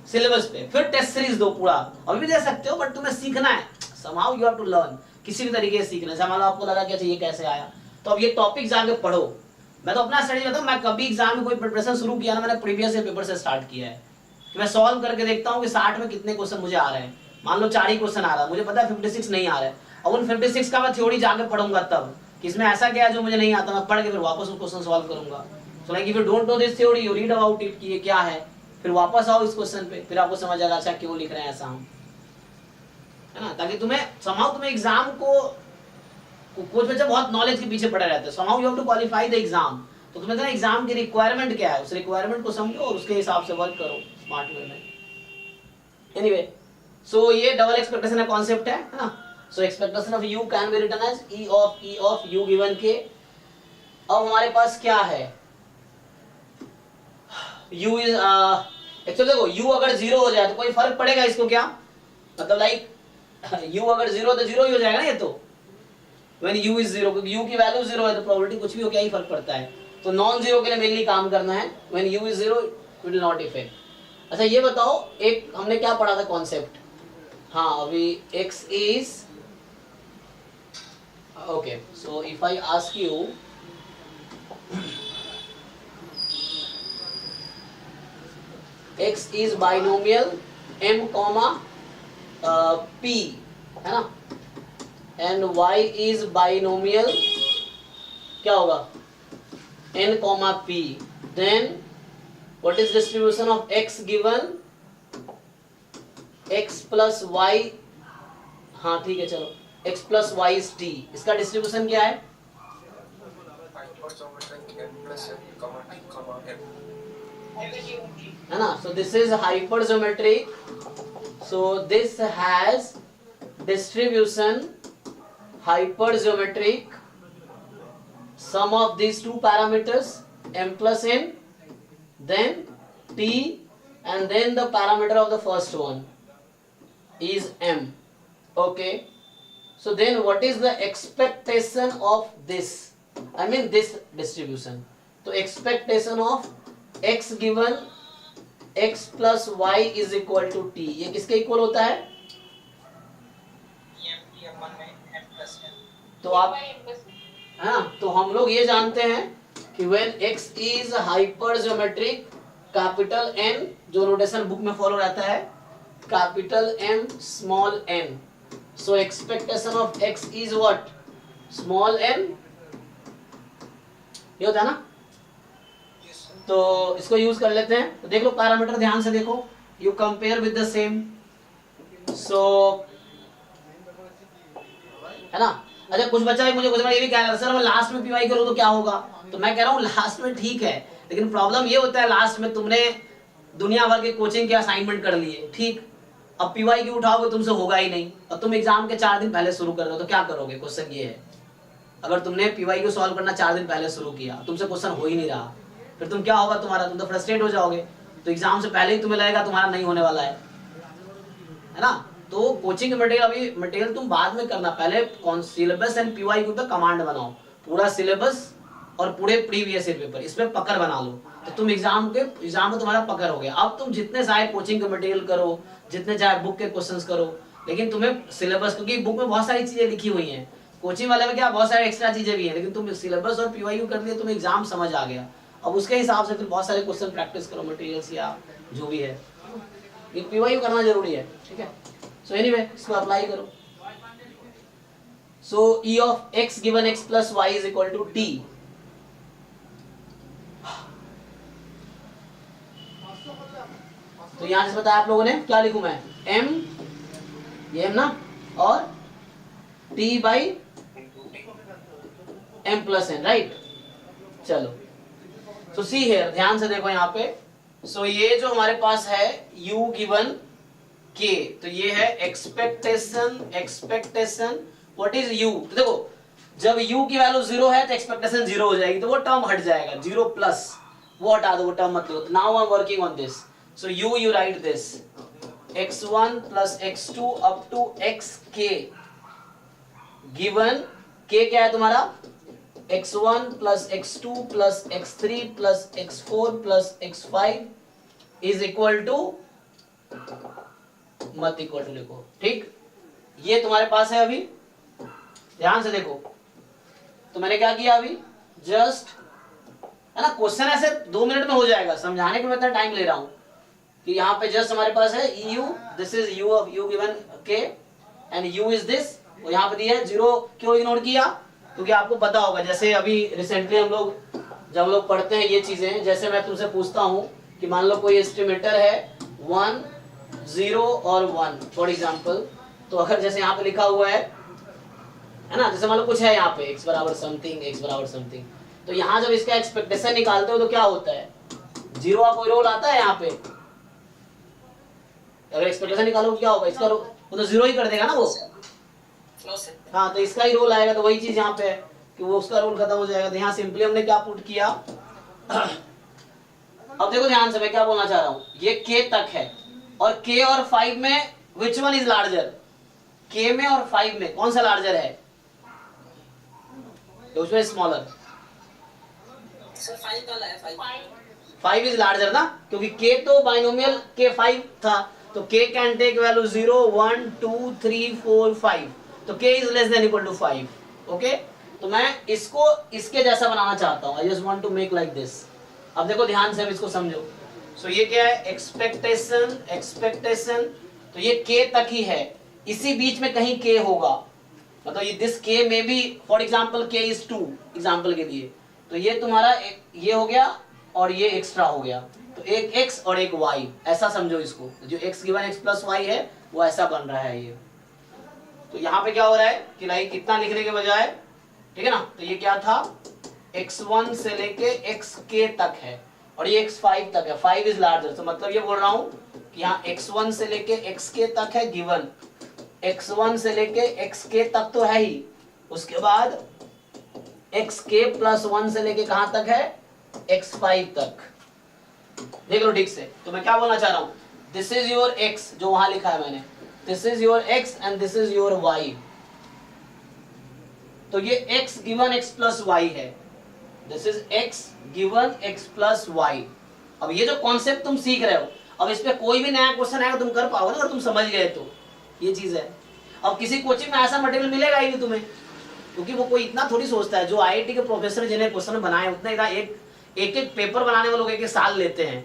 सिलेबस पे, फिर टेस्ट सीरीज दो पूरा। अभी भी दे सकते हो बट तुम्हें सीखना है, somehow you have to learn, किसी भी तरीके से सीखना है। मान लो आपको लगा कि अच्छा ये कैसे आया, तो अब ये टॉपिक जाके पढ़ो। मैं तो अपना स्टडी बताऊं, मैं कभी एग्जाम में कोई प्रिपरेशन शुरू किया ना, मैंने प्रीवियस पेपर से स्टार्ट किया है कि मैं सॉल्व करके देखता हूँ कि 60 में कितने क्वेश्चन मुझे आ रहे हैं। मान लो 4 ही क्वेश्चन आ रहा है, मुझे पता है 56 नहीं आ रहा है, अब उन 56 का मैं थ्योरी जाके पढ़ूंगा तब कि इसमें ऐसा क्या है जो मुझे नहीं आता, मैं पढ़ के फिर वापस उस क्वेश्चन सॉल्व करूंगा। So like if you don't know this theory, you read about it कि ये क्या है, फिर वापस आओ इस क्वेश्चन पे, फिर आपको समझ आएगा अच्छा क्यों लिख रहे हैं ऐसा हम, है ना। ताकि तुम्हें somehow तुम्हें एग्जाम को, कुछ बच्चे बहुत नॉलेज के पीछे पड़े रहते हैं, somehow you have to qualify the exam, तो तुम्हें कहना एग्जाम की रिक्वायरमेंट क्या है, उस रिक्वायरमेंट को समझो और उसके हिसाब से वर्क करो स्मार्ट वे में। एनीवे, सो ये डबल एक्सपेक्टेशन का कॉन्सेप्ट है ना। So expectation of u can be written as e of u given k। अब हमारे पास क्या है, u इज एक्चुअली देखो u अगर 0 हो जाए तो कोई फर्क पड़ेगा इसको क्या, मतलब लाइक u अगर 0 तो 0 ही हो जाएगा ना ये तो, when u is 0, क्योंकि u की वैल्यू 0 है तो प्रोबेबिलिटी कुछ भी हो क्या ही फर्क पड़ता है। तो नॉन जीरो के लिए मेनली काम करना है, when u is 0 it will not affect। अच्छा ये बताओ, एक हमने क्या पढ़ा था कॉन्सेप्ट, हाँ अभी x is Okay, so if I ask you x is binomial m comma p, है ना, and y is binomial क्या होगा n comma p, then what is distribution of x given x plus y, हाँ ठीक है चलो, x plus y is t, इसका distribution क्या है? है ना, so this is hypergeometric, so this has distribution hypergeometric, sum of these two parameters m plus n, then t, and then the parameter of the first one is m. Okay, so then what is the expectation of this, I mean this distribution? तो expectation of x given x plus y is equal to t, ये किसके equal होता है? तो आप है ना, तो हम लोग ये जानते हैं कि when x is hypergeometric, capital N जो नोटेशन बुक में फॉलो रहता है, capital M small n, so expectation of x is what? Small n, ये होता है ना। तो इसको यूज कर लेते हैं, तो देख लो पैरामीटर ध्यान से देखो, you compare with the same, so है ना। अच्छा कुछ बच्चा है मुझे कुछ ये भी कह रहा है सर मैं लास्ट में पीवाई करूँ तो क्या होगा, तो मैं कह रहा हूँ लास्ट में ठीक है, लेकिन प्रॉब्लम ये होता है लास्ट में तुमने दुनिया भर के कोचिंग के असाइनमेंट कर लिए, ठीक, अब पीवाई की उठाओगे तुमसे होगा ही नहीं, और तुम एग्जाम के 4 दिन पहले शुरू कर रहे हो तो क्या करोगे? क्वेश्चन ये है, अगर तुमने पीवाई को सॉल्व करना 4 दिन पहले शुरू किया, तुमसे क्वेश्चन हो ही नहीं रहा, फिर तुम क्या होगा तुम्हारा, तुम तो फ्रस्ट्रेट हो जाओगे, तो एग्जाम से पहले ही तुम्हें लगेगा तुम्हारा नहीं होने वाला है ना। तो कोचिंग मटेरियल अभी मटेरियल तुम बाद में करना, पहले कौन सिलेबस एंड पीवाई के ऊपर कमांड बनाओ, पूरा सिलेबस और पूरे प्रीवियस ईयर पेपर इस पे पकड़ बना लो, तो तुम एग्जाम में तुम्हारा पकड़ हो गया। अब तुम जितने चाहे कोचिंग के मटेरियल करो, जितने चाहे बुक के क्वेश्चंस करो, लेकिन तुम्हें सिलेबस, क्योंकि बुक में बहुत सारी चीजें लिखी हुई हैं, कोचिंग वाले में क्या बहुत सारे एक्स्ट्रा चीजें भी हैं, लेकिन तुम सिलेबस और पीवाई कर लिए, तुम्हें एग्जाम समझ आ गया, अब उसके हिसाब से फिर बहुत सारे क्वेश्चन प्रैक्टिस करो, मटेरियल्स या जो भी है, ये पीवाई करना जरूरी है, ठीक है। सो एनीवे इसको अप्लाई करो, so e of x given x plus y is equal to t, तो यहां से बताया आप लोगों ने, क्या लिखूं मैं, m, ये m ना, और t by m plus n, right. चलो सो सी हियर, ध्यान से देखो यहाँ पे, सो ये जो हमारे पास है u गिवन k, तो ये है एक्सपेक्टेशन, व्हाट इज u, तो देखो जब u की वैल्यू 0 है तो एक्सपेक्टेशन 0 हो जाएगी, तो वो टर्म हट जाएगा, 0 प्लस वो हटा दो, वो टर्म मत लो। Now I am working on this, so you write this x1 plus x2 up to xk given k क्या है तुम्हारा, x1 plus x2 plus x3 plus x4 plus x5 is equal to, मत equal to लिखो, ठीक, ये तुम्हारे पास है। अभी ध्यान से देखो, तो मैंने क्या किया अभी, जस्ट है ना, क्वेश्चन ऐसे 2 मिनट में हो जाएगा, समझाने के मैं इतना टाइम ले रहा हूं कि यहाँ पे जस्ट हमारे पास है u, this is u of u given k and u is this, और यहाँ पे दिया है 0, क्यों इग्नोर किया, क्योंकि आपको पता होगा, जैसे अभी रिसेंटली हम लोग जब हम लोग पढ़ते हैं ये चीजें, जैसे मैं तुमसे पूछता हूँ कि मान लो कोई एस्टिमेटर है 1, 0 और 1 फॉर एग्जाम्पल, तो अगर जैसे यहाँ पे लिखा हुआ है ना, जैसे मान लो कुछ है यहाँ पे x बराबर समथिंग, तो यहाँ जब इसका एक्सपेक्टेशन निकालते हो तो क्या होता है, 0 का कोई रोल आता है यहाँ पे, अगर एक्सपेक्टेशन निकालो क्या होगा, इसका वो तो 0 ही कर देगा ना वो, हाँ, तो इसका ही रोल आएगा, तो वही चीज यहाँ पे है कि वो उसका रोल खत्म हो जाएगा, तो यहाँ सिंपली हमने क्या पुट किया। अब देखो ध्यान से मैं क्या बोलना चाह रहा हूँ, ये k तक है, और k और 5 में which one is larger, k में और 5 में कौन सा लार्जर है, तो उसमें स्मॉलर, 5 इज लार्जर ना, क्योंकि k तो बाइनोमियल k 5 था, तो k कैन टेक वैल्यू 0, 1, 2, 3, 4, 5, तो k is less than equal to 5, okay, तो मैं इसको इसके जैसा बनाना चाहता हूँ, I just want to make like this. अब देखो ध्यान से, अब इसको समझो। सो ये क्या है, एक्सपेक्टेशन, एक्सपेक्टेशन, तो ये के तक ही है, इसी बीच में कहीं के होगा, मतलब ये दिस के में भी, फॉर एग्जाम्पल के इज 2 एग्जाम्पल के लिए, तो ये तुम्हारा ये हो गया और ये एक्स्ट्रा हो गया, तो एक x और एक y, ऐसा समझो इसको, जो x given x plus y है वो ऐसा बन रहा है ये। तो यहाँ पे क्या हो रहा है कि लाइक इतना लिखने के बजाय, ठीक है ना, तो ये क्या था, x1 से लेके xk तक है और ये x5 तक है, 5 इज लार्जर, तो मतलब ये बोल रहा हूँ कि यहाँ x1 से लेके xk तक है गिवन, x1 से लेके xk तक तो है ही, उसके बाद xk प्लस 1 से लेके कहां तक है, x5 तक। देख लो ठीक से, तो मैं क्या बोलना चाह रहा हूं, दिस इज योर x, जो वहां लिखा है मैंने, this is your x and this is your y, तो ये x given x plus y है, this is x given x plus y। अब ये जो कॉन्सेप्ट तुम सीख रहे हो, अब इस पे कोई भी नया क्वेश्चन आएगा तुम कर पाओगे ना, अगर तुम समझ गए तो, ये चीज है। अब किसी कोचिंग में ऐसा मटेरियल मिलेगा ही नहीं तुम्हें, क्योंकि वो कोई इतना थोड़ी सोचता है, जो आईआईटी के प्रोफेसर जिन्हें क्वेश्चन बनाए उतना इतना एक पेपर बनाने वालों एक साल लेते हैं,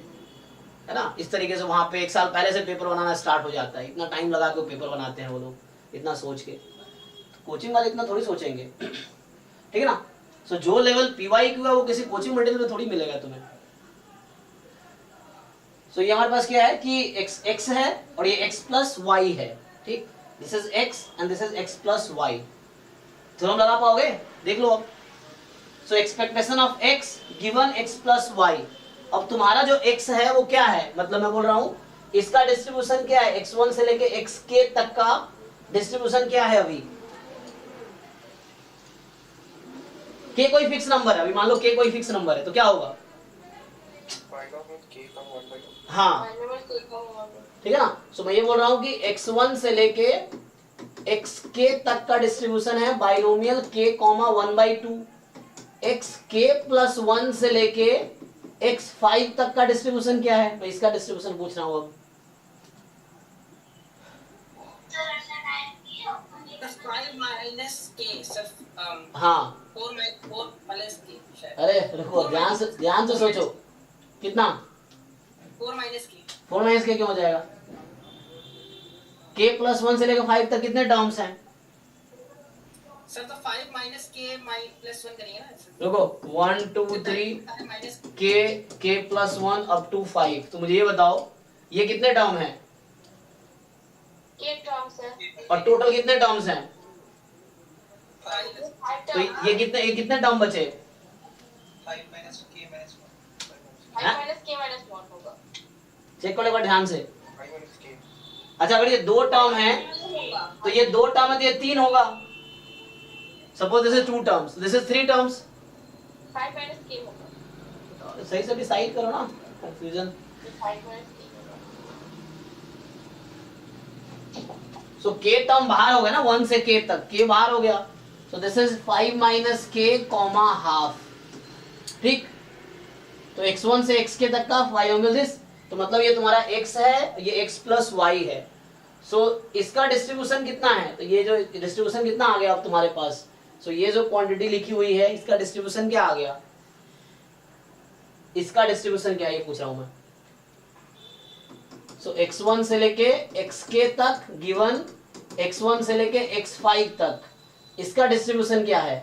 है ना, इस तरीके से वहां पे 1 साल पहले से पेपर बनाना स्टार्ट हो जाता है, इतना टाइम लगा के पेपर बनाते हैं वो लोग, इतना सोच के, कोचिंग वाले इतना थोड़ी सोचेंगे, ठीक है ना। सो जो लेवल पीवाईक्यू है वो किसी कोचिंग मटेरियल में थोड़ी मिलेगा तुम्हें। सो ये हमारे पास क्या है कि x है और ये x प्लस वाई है, ठीक, this is x and this is x plus y, theorem लगा पाओगे, देख लो अब। So expectation of x given x plus y, अब तुम्हारा जो x है वो क्या है, मतलब मैं बोल रहा हूं इसका डिस्ट्रीब्यूशन क्या है, x1 से लेके xk तक का डिस्ट्रीब्यूशन क्या है अभी, k कोई फिक्स नंबर है, अभी मान लो k कोई फिक्स नंबर है तो क्या होगा, हाँ ठीक है ना। सो मैं ये बोल रहा हूं कि x1 से लेके xk तक का डिस्ट्रीब्यूशन है बाइनोमियल k, 1/2, xk प्लस 1 से लेके x5 तक का डिस्ट्रीब्यूशन क्या है, मैं इसका डिस्ट्रीब्यूशन पूछ रहा हूं अब। हाँ अरे रुको, ध्यान से सोचो, कितना 4 माइनस के क्यों हो जाएगा, k प्लस 1 से लेकर 5 तक कितने टर्म्स हैं सर, तो 5 माइनस के प्लस 1 करेंगे ना, रुको 1 2 3 k प्लस 1 अप टू 5, तो मुझे ये बताओ ये कितने टर्म है, और टोटल कितने टर्म्स हैं, तो ये कितने टर्म बचे, 5 माइनस के माइनस 1 होगा, चेक करो एक बार ध्यान से। 5 माइनस के, अच्छा अगर ये 2 टर्म है तो ये 2 टर्म है तो ये 3 होगा, suppose this is 2 terms, this is 3 terms, 5 minus के होगा, सही से डिसाइड करो ना, कंफ्यूजन। 5 माइनस के होगा, सो k टर्म बाहर हो गया ना, 1 से k तक k बाहर हो गया, सो this is 5 minus k comma half, ठीक, तो x1 से xk तक का बाइनोमियल दिस, तो मतलब ये तुम्हारा x है, ये x प्लस y है, सो इसका डिस्ट्रीब्यूशन कितना है, तो ये जो डिस्ट्रीब्यूशन कितना आ गया अब तुम्हारे पास, सो ये जो क्वांटिटी लिखी हुई है इसका डिस्ट्रीब्यूशन क्या आ गया, इसका डिस्ट्रीब्यूशन क्या है ये पूछ रहा हूं मैं। सो x1 से लेके xk तक गिवन x1 से लेके x5 तक, इसका डिस्ट्रीब्यूशन क्या है,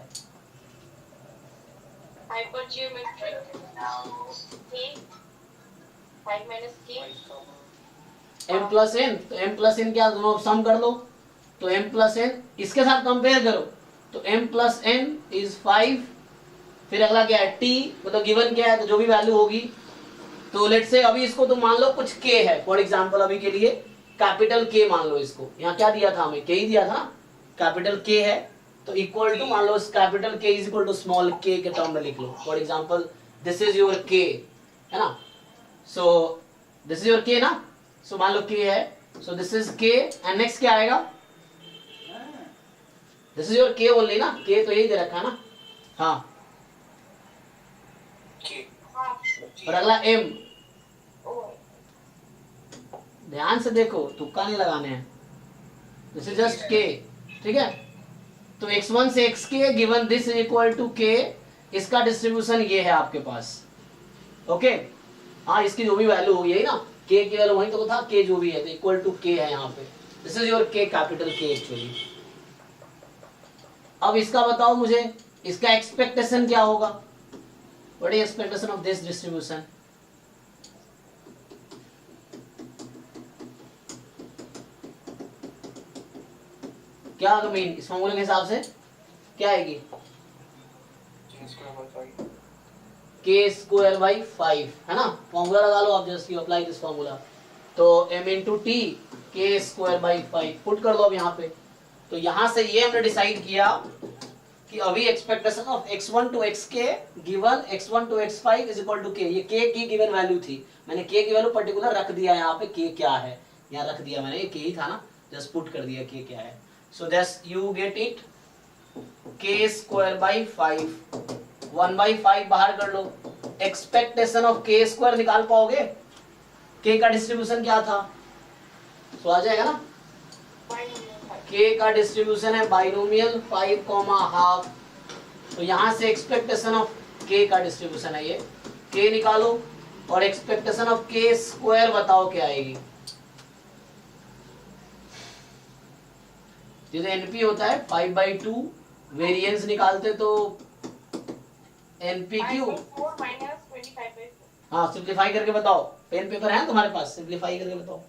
हाइपरजियोमेट्रिक k 5 माइनस के m प्लस n, तो m प्लस n क्या, दोनों सम कर लो, तो m प्लस n इसके साथ कंपेयर करो, तो m प्लस n इज 5, फिर अगला क्या है t, मतलब गिवन क्या है तो जो भी वैल्यू होगी, तो लेट्स से अभी इसको तो मान लो कुछ k है, फॉर एग्जांपल अभी के लिए कैपिटल k मान लो इसको, यहाँ क्या दिया था हमें, k ही दिया था, कैपिटल k है, तो इक्वल टू मान लो capital k is equal to small k के टर्म में लिख लो, for example this is your k, है ना, so this is your k ना, सो मान लो k है, so this is k and next क्या आएगा, this is your k only ना, k तो यही दे रखा है ना, हाँ, और अगला m, ध्यान से देखो तुक्का नहीं लगाने हैं, दिस इज जस्ट k, ठीक है, तो x1 से xk given this is equal to k, इसका डिस्ट्रीब्यूशन ये है आपके पास। ओके हाँ, इसकी जो भी वैल्यू होगी यही ना, k की वैल्यू वही तो था, k जो भी है तो इक्वल टू k है यहाँ पे। This is your k, capital K actually. अब इसका बताओ मुझे, इसका एक्सपेक्टेशन क्या होगा? What is expectation of this distribution? क्या होगा मीन इस फॉर्मूले के हिसाब से? क्या आएगी? k स्क्वायर बाई 5 है ना, फॉर्मूला लगा लो आप, just you apply this formula. तो m into T k square by 5 put कर दो अब यहाँ पे। तो यहाँ से ये हमने डिसाइड किया कि अभी expectation of x1 to xk given x1 to x5 is equal to k, ये k की गिवन वैल्यू थी, मैंने k की वैल्यू पर्टिकुलर रख दिया यहाँ पे, k क्या है यहाँ रख दिया मैंने, ये k ही था ना, जस्ट पुट कर दिया k क्या है। So just you get it k square by 5, 1/5 बाहर कर लो, एक्सपेक्टेशन ऑफ k स्क्वायर निकाल पाओगे? k का डिस्ट्रीब्यूशन क्या था? तो आ जाएगा ना, k का डिस्ट्रीब्यूशन है बाइनोमियल 5,5, तो यहां से एक्सपेक्टेशन ऑफ k का डिस्ट्रीब्यूशन है ये, k निकालो और एक्सपेक्टेशन ऑफ k स्क्वायर बताओ क्या आएगी? जैसे एनपी होता है 5/2, वेरिएंस निकालते तो एनपीक्यू, हाँ सिंप्लीफाई करके बताओ, पेन पेपर है तुम्हारे पास, सिंप्लीफाई करके बताओ।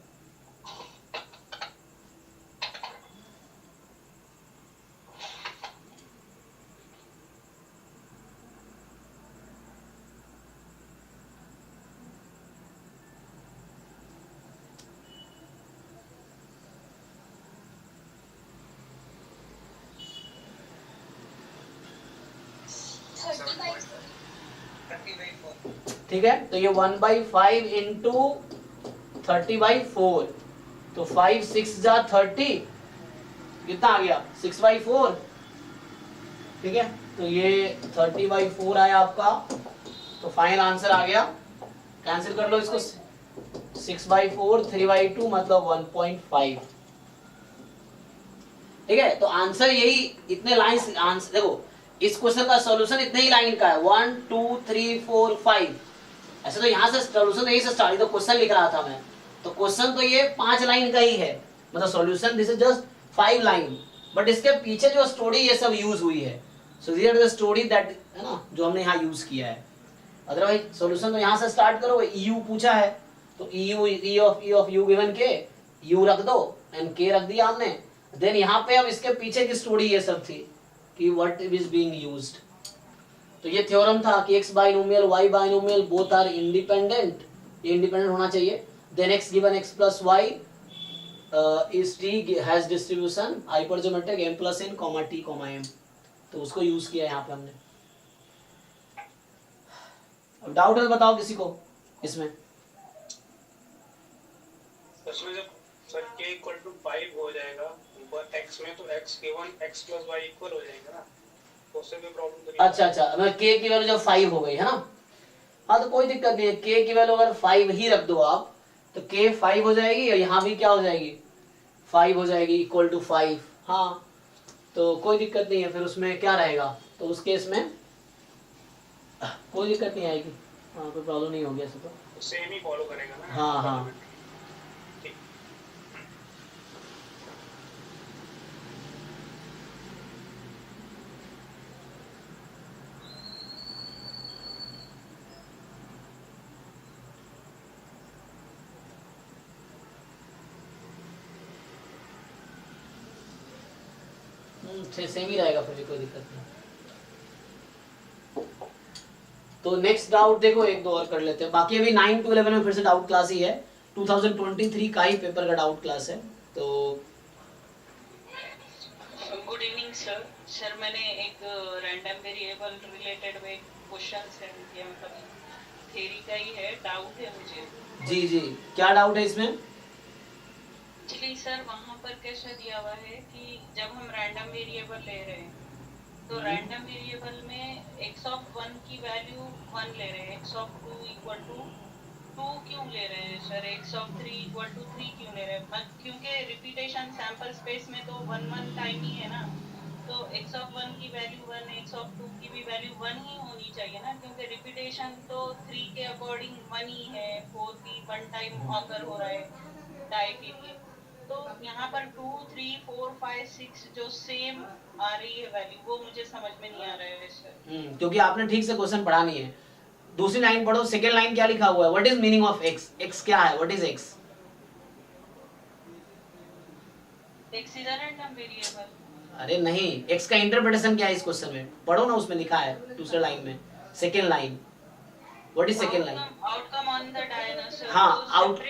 ठीक है, तो ये 1/5 इंटू 30/4, तो 5 6 जा 30, कितना आ गया 6/4, ठीक है, तो ये 30/4 आया आपका, तो फाइनल आंसर आ गया, कैंसिल कर लो इसको, 6/4 3/2 मतलब 1.5, ठीक है। तो आंसर यही, इतने लाइन आंसर देखो, इस क्वेश्चन का सॉल्यूशन इतने ही लाइन का है, 1 2 3 4 5, ऐसे तो यहाँ से सॉल्यूशन यही से स्टार्ट, तो क्वेश्चन लिख रहा था मैं, तो क्वेश्चन तो ये 5 लाइन का ही है, मतलब solution this is just 5 line, but इसके पीछे जो स्टोरी ये सब यूज हुई है, so this is the story that है ना, जो हमने यहाँ यूज किया है। अदरवाइज सॉल्यूशन तो यहाँ से स्टार्ट करो, EU पूछा है तो EU E of U given के, U रख दो एंड K रख दिया हमने, देन यहाँ पे अब इसके पीछे की स्टोरी ये सब थी कि व्हाट इज बीइंग यूज्ड। तो ये थ्योरम था कि x binomial y binomial both are independent, ये इंडिपेंडेंट होना चाहिए, then x given x plus y is t has distribution hypergeometric m plus n comma t comma m, तो उसको use किया यहाँ पे हमने। अब डाउट है बताओ किसी को इसमें? उसमें जब सर k इक्वल टू 5 हो जाएगा ऊपर x में, तो x केवल x प्लस y इक्वल हो जाएगा ना, तो उससे कोई प्रॉब्लम तो नहीं। अच्छा, मतलब k की वैल्यू जब 5 हो गई है ना, हाँ तो कोई दिक्कत नहीं है, k की वैल्यू अगर 5 ही रख दो आप, तो k 5 हो जाएगी और यहाँ भी क्या हो जाएगी 5 हो जाएगी, इक्वल टू 5, हाँ तो कोई दिक्कत नहीं है, फिर उसमें क्या रहेगा, तो उस केस में कोई दिक्कत नहीं आएगी, हाँ कोई प्रॉब्लम नहीं होगी ऐसे तो सेम ही फॉलो करेगा ना। हाँ हाँ ठीक। सेम ही रहेगा, फिर भी कोई दिक्कत नहीं। तो नेक्स्ट डाउट देखो, एक दो और कर लेते हैं, बाकी अभी 9 to 11 में फिर से डाउट क्लास ही है, 2023 का ही पेपर का डाउट क्लास है। तो गुड इवनिंग सर। सर मैंने एक रैंडम वेरिएबल रिलेटेड में क्वेश्चन सेंड किया, मतलब थ्योरी का ही है, डाउट है मुझे। जी जी, क्या डाउट है इसमें? एक्चुअली सर वहाँ पर कैसे दिया हुआ है कि जब हम रैंडम वेरिएबल ले रहे हैं तो रैंडम वेरिएबल में x ऑफ 1 की वैल्यू 1 ले रहे हैं, x ऑफ 2 इक्वल टू 2 क्यों ले रहे हैं sir, x of 3 equal to 3 क्यों ले रहे हैं, क्योंकि रिपीटेशन सैंपल स्पेस में तो 1 1 टाइम ही है ना, तो x ऑफ 1 की वैल्यू 1, x ऑफ 2 की भी वैल्यू 1 ही होनी चाहिए ना, क्योंकि रिपीटेशन तो 3 के अकॉर्डिंग 1 ही है, 4 की 1 टाइम ऑकर हो रहा है डाई के लिए। तो यहाँ पर 2, 3, 4, 5, 6 जो सेम आ रही है वैल्यू, वो मुझे समझ में नहीं आ रहा है सर। क्योंकि आपने ठीक से क्वेश्चन पढ़ा नहीं है। दूसरी लाइन पढ़ो, सेकेंड लाइन क्या लिखा हुआ है, what is meaning of x, x क्या है, what is x? x is a random variable. अरे नहीं, एक्स का इंटरप्रिटेशन क्या है इस क्वेश्चन में, पढ़ो ना, उसमें लिखा है दूसरे लाइन में, second line, what is second line? Outcome on the dinosaur. हाँ, आउट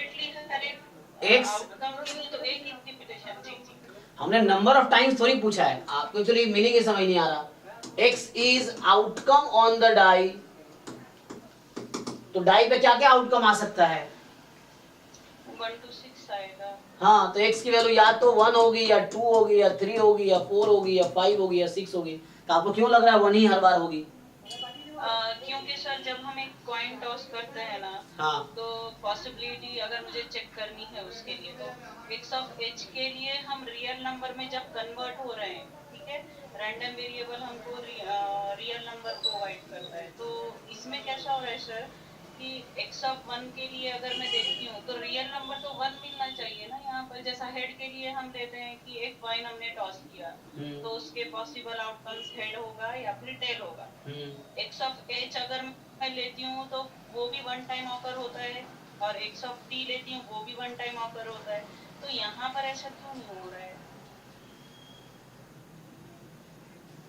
एक्स, आउटकम के लिए तो एक ही रिपीटेशन। जी जी। हमने नंबर ऑफ टाइम्स थोड़ी पूछा है, आपको चलिए मीनिंग ही समझ नहीं आ रहा। X is outcome on the die, तो डाई पे क्या क्या आउटकम आ सकता है? 1 to 6 आएगा। हाँ, तो x की वैल्यू या तो 1 होगी या 2 होगी या 3 होगी या 4 होगी या 5 होगी या 6 होगी। तो आपको क्यों लग रहा है 1 ही हर बार होगी? क्योंकि सर जब हम एक कॉइन टॉस करते हैं ना, हाँ, तो पॉसिबिलिटी अगर मुझे चेक करनी है उसके लिए, तो x ऑफ h के लिए हम रियल नंबर में जब कन्वर्ट हो रहे हैं, ठीक है, रैंडम वेरिएबल हमको रियल नंबर प्रोवाइड करता है। तो इसमें कैसा हो रहा है सर कि x ऑफ 1 के लिए अगर मैं देखती हूँ तो रियल नंबर तो 1 मिलना चाहिए ना यहाँ पर। जैसा हेड के लिए हम लेते हैं कि एक कॉइन हमने टॉस किया, तो उसके पॉसिबल आउटकम्स हेड होगा या फिर टेल होगा। x ऑफ h अगर मैं लेती हूँ तो वो भी 1 टाइम ऑकर होता है, और x ऑफ t लेती हूँ वो भी 1 टाइम ऑकर होता है। तो यहाँ पर ऐसा क्यों नहीं हो रहा है?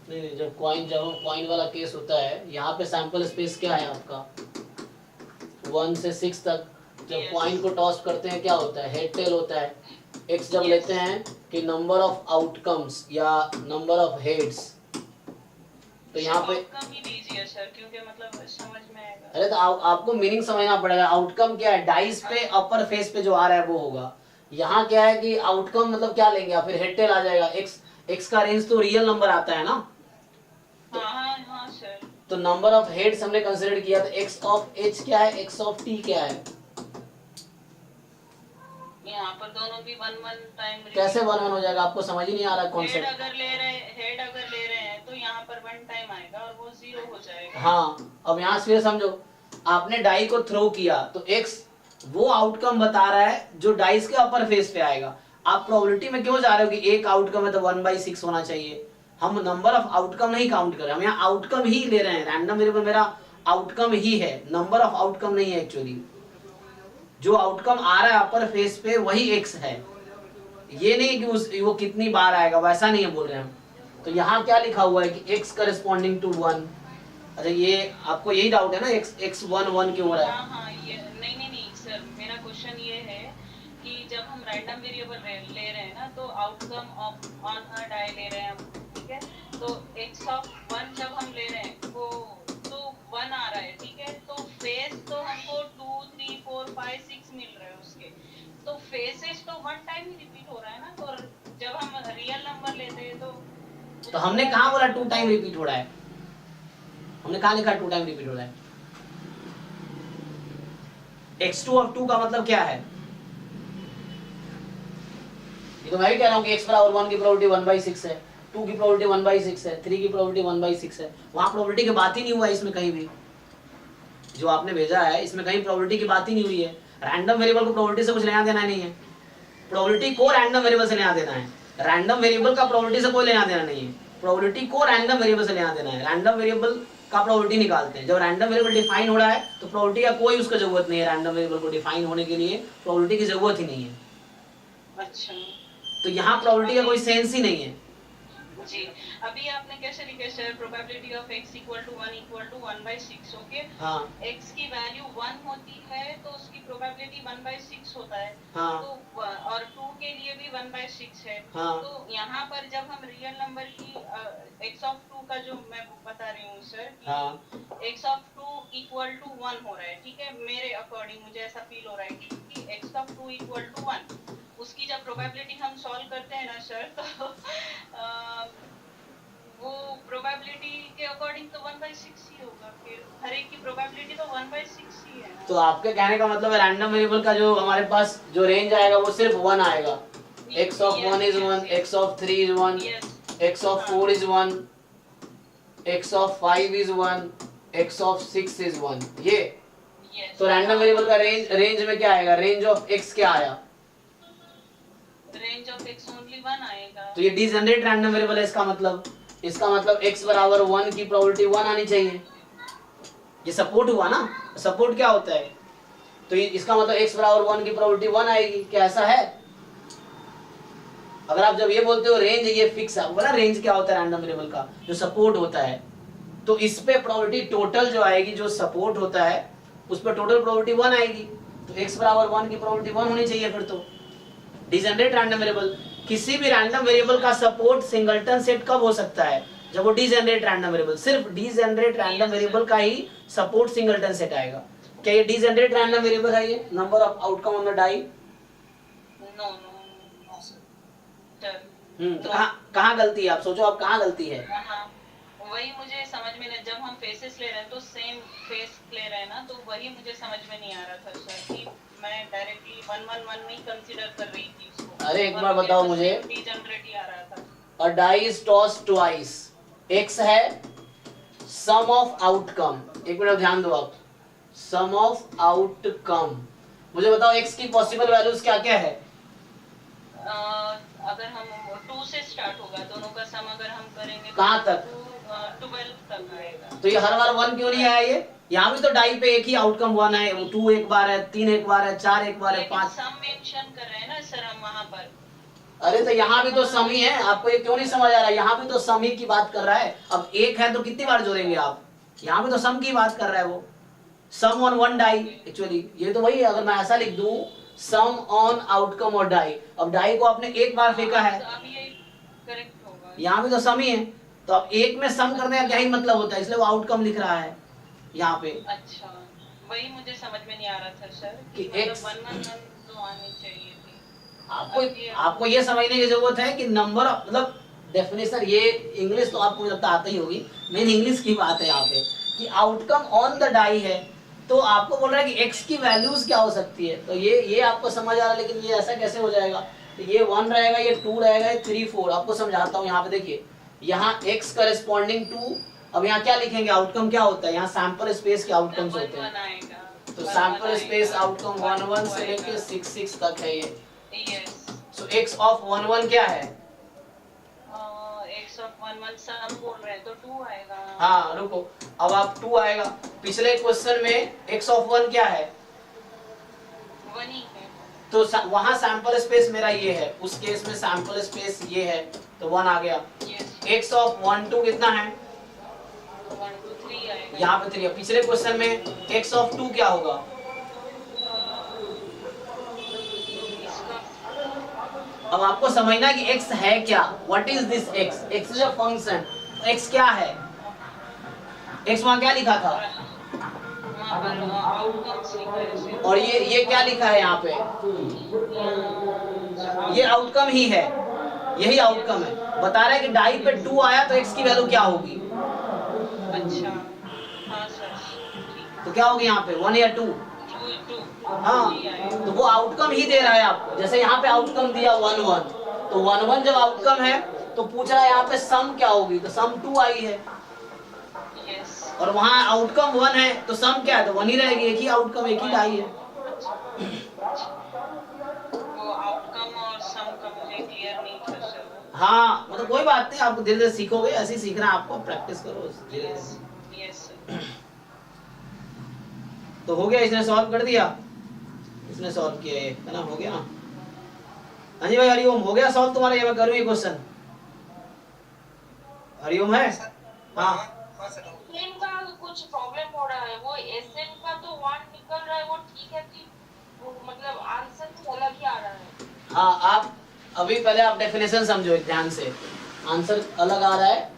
नहीं, जब कॉइन वाला केस होता है, यहाँ पे सैंपल स्पेस क्या है आपका 1 से 6 तक। जब कॉइन को टॉस करते हैं क्या होता है, हेड टेल होता है। एक्स जब लेते हैं कि नंबर ऑफ आउटकम्स या नंबर ऑफ हेड्स, तो यहाँ पे आउटकम ही दीजिए सर, क्योंकि मतलब समझ में आएगा। अरे तो आपको मीनिंग समझना पड़ेगा। आउटकम क्या है, डाइस पे अपर फेस पे जो आ रहा है वो होगा। यहाँ क्या है कि आउटकम मतलब क्या लेंगे आप, फिर हेड टेल आ जाएगा। एक्स का रेंज तो रियल नंबर आता है ना, हाँ सर। तो नंबर ऑफ हेड्स हमने कंसीडर किया, तो एक्स ऑफ एच क्या है, एक्स ऑफ टी क्या है? यहाँ पर दोनों भी 1 टाइम। कैसे 1 हो जाएगा, आपको समझ ही नहीं आ रहा कॉन्सेप्ट। हेड अगर ले रहे हैं तो यहाँ पर 1 टाइम आएगा और वो 0 हो जाएगा। हाँ, अब यहाँ से समझो, आपने डाई को थ्रो किया तो एक्स वो आउटकम बता रहा है जो डाइस के अपर फेस पे आएगा। आप प्रोबेबिलिटी में क्यों जा रहे हो कि एक आउटकम है तो 1/6 होना चाहिए? हम नंबर ऑफ आउटकम नहीं काउंट कर रहे, हम यहाँ आउटकम ही ले रहे हैं। रैंडम वेरिएबल मेरा आउटकम ही है, नंबर ऑफ आउटकम नहीं है। एक्चुअली जो आउटकम आ रहा है अपर फेस पे वही एक्स है, ये नहीं कि वो कितनी बार आएगा, वैसा नहीं है बोल रहे हैं हम। तो यहाँ क्या लिखा हुआ है कि x करस्पॉन्डिंग टू 1। अच्छा, ये आपको यही डाउट है ना, x 1 क्यों हो रहा है? हाँ, ये नहीं सर, मेरा क्वेश्चन ये है कि जब हम रैंडम वेरिएबल ले रहे हैं ना, तो outcome of on a die ले रहे हैं हम, ठीक है। तो x ऑफ 1 जब हम ले रहे हैं वो तो 1 आ रहा है, ठीक है। तो फेस तो हमको 2, 3, 4, 5, 6 मिल रहे हैं उसके, तो फेसेस तो 1 टाइम ही रिपीट हो रहा है ना। तो जब हम रियल नंबर लेते हैं तो हमने कहाँ बोला 2 टाइम रिपीट हो रहा है? हमने कहाँ लिखा 2 टाइम रिपीट हो रहा है? x2 ऑफ 2 का मतलब क्या है? ये तो मैं भी कह रहा हूँ कि x बराबर 1 की प्रोबेबिलिटी 1/6 है, 2 की प्रोबेबिलिटी 1/6 है, 3 की प्रोबेबिलिटी 1/6 है। वहां प्रोबेबिलिटी की बात ही नहीं हुआ है इसमें कहीं भी। जो आपने भेजा है इसमें कहीं प्रोबेबिलिटी की बात ही नहीं हुई है। रैंडम वेरिएबल को प्रोबेबिलिटी से कुछ लेना देना नहीं है, प्रोबेबिलिटी को रैंडम वेरिएबल से लेना देना है। रैंडम वेरिएबल का प्रोबेबिलिटी से कोई लेना देना नहीं है, प्रोबेबिलिटी को रैंडम वेरिएबल से लेना देना है। रैंडम वेरिएबल का प्रोबेबिलिटी निकालते हैं। जब रैंडम वेरिएबल डिफाइन हो रहा है तो प्रोबेबिलिटी का कोई उसका जरूरत नहीं है। रैंडम वेरिएबल को डिफाइन होने के लिए प्रोबेबिलिटी की जरूरत ही नहीं है। अच्छा, तो यहाँ प्रोबेबिलिटी का कोई सेंस ही नहीं है। जी, अभी आपने कैसे लिखे sir, probability of x = 1 = 1/6, okay. हाँ, x की वैल्यू 1 होती है तो उसकी प्रोबेबिलिटी 1/6 होता है। हाँ, तो और 2 के लिए भी 1/6 है। हाँ। तो यहाँ पर जब हम रियल नंबर की x ऑफ 2 का जो मैं बता रही हूँ सर, हाँ। x ऑफ 2 = 1 हो रहा है, ठीक है। मेरे अकॉर्डिंग मुझे ऐसा फील हो रहा है कि x ऑफ 2 = 1, उसकी जब प्रोबेबिलिटी हम सॉल्व करते हैं ना सर, तो वो प्रोबेबिलिटी के अकॉर्डिंग तो 1/6 ही होगा। फिर हर एक की प्रोबेबिलिटी तो 1/6 ही है ना। तो आपके कहने का मतलब है रैंडम वेरिएबल का जो हमारे पास जो रेंज आएगा वो सिर्फ 1 आएगा। x of 1 is 1, x of 3 is 1, x of 4 is 1, x of 5 is 1, x of 6 is 1, ये Yes. तो रैंडम वेरिएबल का रेंज में क्या आएगा, रेंज ऑफ x क्या आया, रेंज ऑफ x ओनली 1 आएगा। तो ये डिजेनरेट रैंडम वेरिएबल है, इसका मतलब x बराबर 1 की प्रोबेबिलिटी 1 आनी चाहिए। ये सपोर्ट हुआ ना, सपोर्ट क्या होता है, तो इसका मतलब x बराबर 1 की प्रोबेबिलिटी 1 आएगी, क्या ऐसा है? अगर आप जब ये बोलते हो रेंज ये फिक्स है, बोला रेंज क्या होता है रैंडम वेरिएबल का, जो सपोर्ट होता है, तो इस पे प्रोबेबिलिटी टोटल जो आएगी, जो सपोर्ट होता है उस पर टोटल प्रोबेबिलिटी 1 आएगी, तो x बराबर 1 की प्रोबेबिलिटी 1 होनी चाहिए। फिर तो डिजेनरेट रैंडम वेरिएबल, किसी भी रैंडम वेरिएबल का सपोर्ट सिंगलटन सेट कब हो सकता है, जब वो डिजेनरेट रैंडम वेरिएबल, सिर्फ डिजेनरेट रैंडम वेरिएबल का ही सपोर्ट सिंगलटन सेट आएगा। क्या ये डिजेनरेट रैंडम वेरिएबल है, ये number of outcome on the die? No no तो कहाँ गलती है, आप सोचो आप कहाँ गलती है? वही मुझे समझ में नहीं, जब हम फेसेस ले रहे हैं तो सेम फेस ले रहे हैं ना, तो वही मुझे समझ में नहीं आ रहा था सर कि मैं डायरेक्टली 111 नहीं कंसीडर कर रही थी उसको। अरे एक बार बताओ मुझे, डिजेनरेट ही आ रहा था। A die is tossed twice, x है सम ऑफ आउटकम, एक मिनट ध्यान दो आप, सम ऑफ आउटकम, मुझे बताओ x की पॉसिबल वैल्यूज क्या क्या है? अगर हम 2 से स्टार्ट होगा, दोनों का सम अगर हम करेंगे कहाँ तक? 12 तक आएगा। तो ये हर बार 1 क्यों नहीं आया ये? यहाँ भी तो डाई पे एक ही आउटकम 1 है, 2 एक बार है, 3 एक बार है, 4 एक बार है, 5 सम मेंशन कर रहे हैं ना सर हम वहाँ पर। अरे तो यहाँ भी तो सम ही है, आपको ये क्यों नहीं समझ आ रहा? यहाँ भी तो सम ही की बात कर रहा है। अब एक है तो कितनी बार जोड़ेंगे आप, यहाँ भी तो सम की बात कर रहा है वो, सम ऑन 1 डाई, एक्चुअली ये तो वही है। अगर मैं ऐसा लिख दूं सम ऑन आउटकम और डाई, अब डाई को आपने एक बार फेंका है, करेक्ट होगा, यहाँ भी तो सम ही है, तो अब एक में सम करने का क्या ही मतलब होता है, इसलिए वो आउटकम लिख रहा है यहाँ पे। अच्छा वही मुझे समझ में नहीं आ रहा था सर कि मतलब X- 111 तो आनी चाहिए थी। आपको ये समझने की जरूरत है कि नंबर मतलब डेफिनेशन, ये इंग्लिश तो आपको लगता आता ही होगी, मेन इंग्लिश की बात है यहाँ पे कि आउटकम ऑन द डाई है, तो आपको बोल रहा है कि x की वैल्यूज क्या हो सकती है, तो ये आपको समझ आ रहा है, लेकिन ये ऐसा कैसे हो जाएगा? तो ये 1 रहेगा, ये 2 रहेगा, ये 3 4, आपको समझाता हूँ। यहाँ पे देखिए, यहाँ x करस्पॉन्डिंग टू, अब यहाँ क्या लिखेंगे, आउटकम क्या होता है, यहाँ सैंपल स्पेस के आउटकम्स होते हैं, तो सैंपल स्पेस आउटकम 1 1 से लेके 6 6 तक है ये। सो x ऑफ 1 1 क्या है? x ऑफ 1 1 सम बोल रहे हैं तो 2 आएगा। हाँ रुको, अब आप 2 आएगा, पिछले क्वेश्चन में x ऑफ 1 क्या है? 1 ही है, तो वहां सैंपल स्पेस मेरा ये है, उस केस में सैंपल स्पेस ये है, तो 1 आ गया। यस x ऑफ 1 2 कितना है? 1 2 3 आएगा, यहाँ पे 3 है। पिछले क्वेश्चन में x ऑफ 2 क्या होगा? इसका अब आपको समझना है कि x है क्या, what is this x? x is a function, x क्या है? x वहां क्या लिखा था, वहाँ पर आउटकम्स लिखा है और ये क्या लिखा है यहाँ पे? ये आउटकम ही है, यही आउटकम है। बता रहा है कि डाई पे 2 आया तो x की वैल्यू क्या होगी? अच्छा हाँ सर ठीक, तो क्या होगी यहाँ पे, 1 या 2? 2 हाँ, तो वो आउटकम ही दे रहा है आपको। जैसे यहाँ पे आउटकम दिया 1 1, तो 1 1 जब आउटकम है तो पूछ रहा है यहाँ पे सम क्या होगी, तो सम 2 आई है, यस और वहाँ आउटकम 1 है तो सम क्या है, तो 1 ही रहेगी, एक ही आउटकम एक ही डाई है। वो आउटकम और सम का मुझे क्लियर नहीं था सर। हाँ मतलब कोई बात नहीं, आपको धीरे धीरे सीखोगे, ऐसे ही सीखना है आपको, प्रैक्टिस करो धीरे यस धीरे। यस सर तो हो गया, इसने सॉल्व कर दिया, इसने सॉल्व किया, ये है ना, हो गया ना। हाँ जी भाई, हरिओम, हो गया सॉल्व तुम्हारा? ये मैं करूँ ये क्वेश्चन, हरिओम है? हाँ एसएन का कुछ प्रॉब्लम हो रहा है, वो एसएन का तो 1 निकल रहा है, वो ठीक है कि वो मतलब आंसर तो अलग ही आ रहा है। हाँ, आप अभी पहले आप डेफिनेशन समझो ध्यान से, आंसर अलग आ रहा है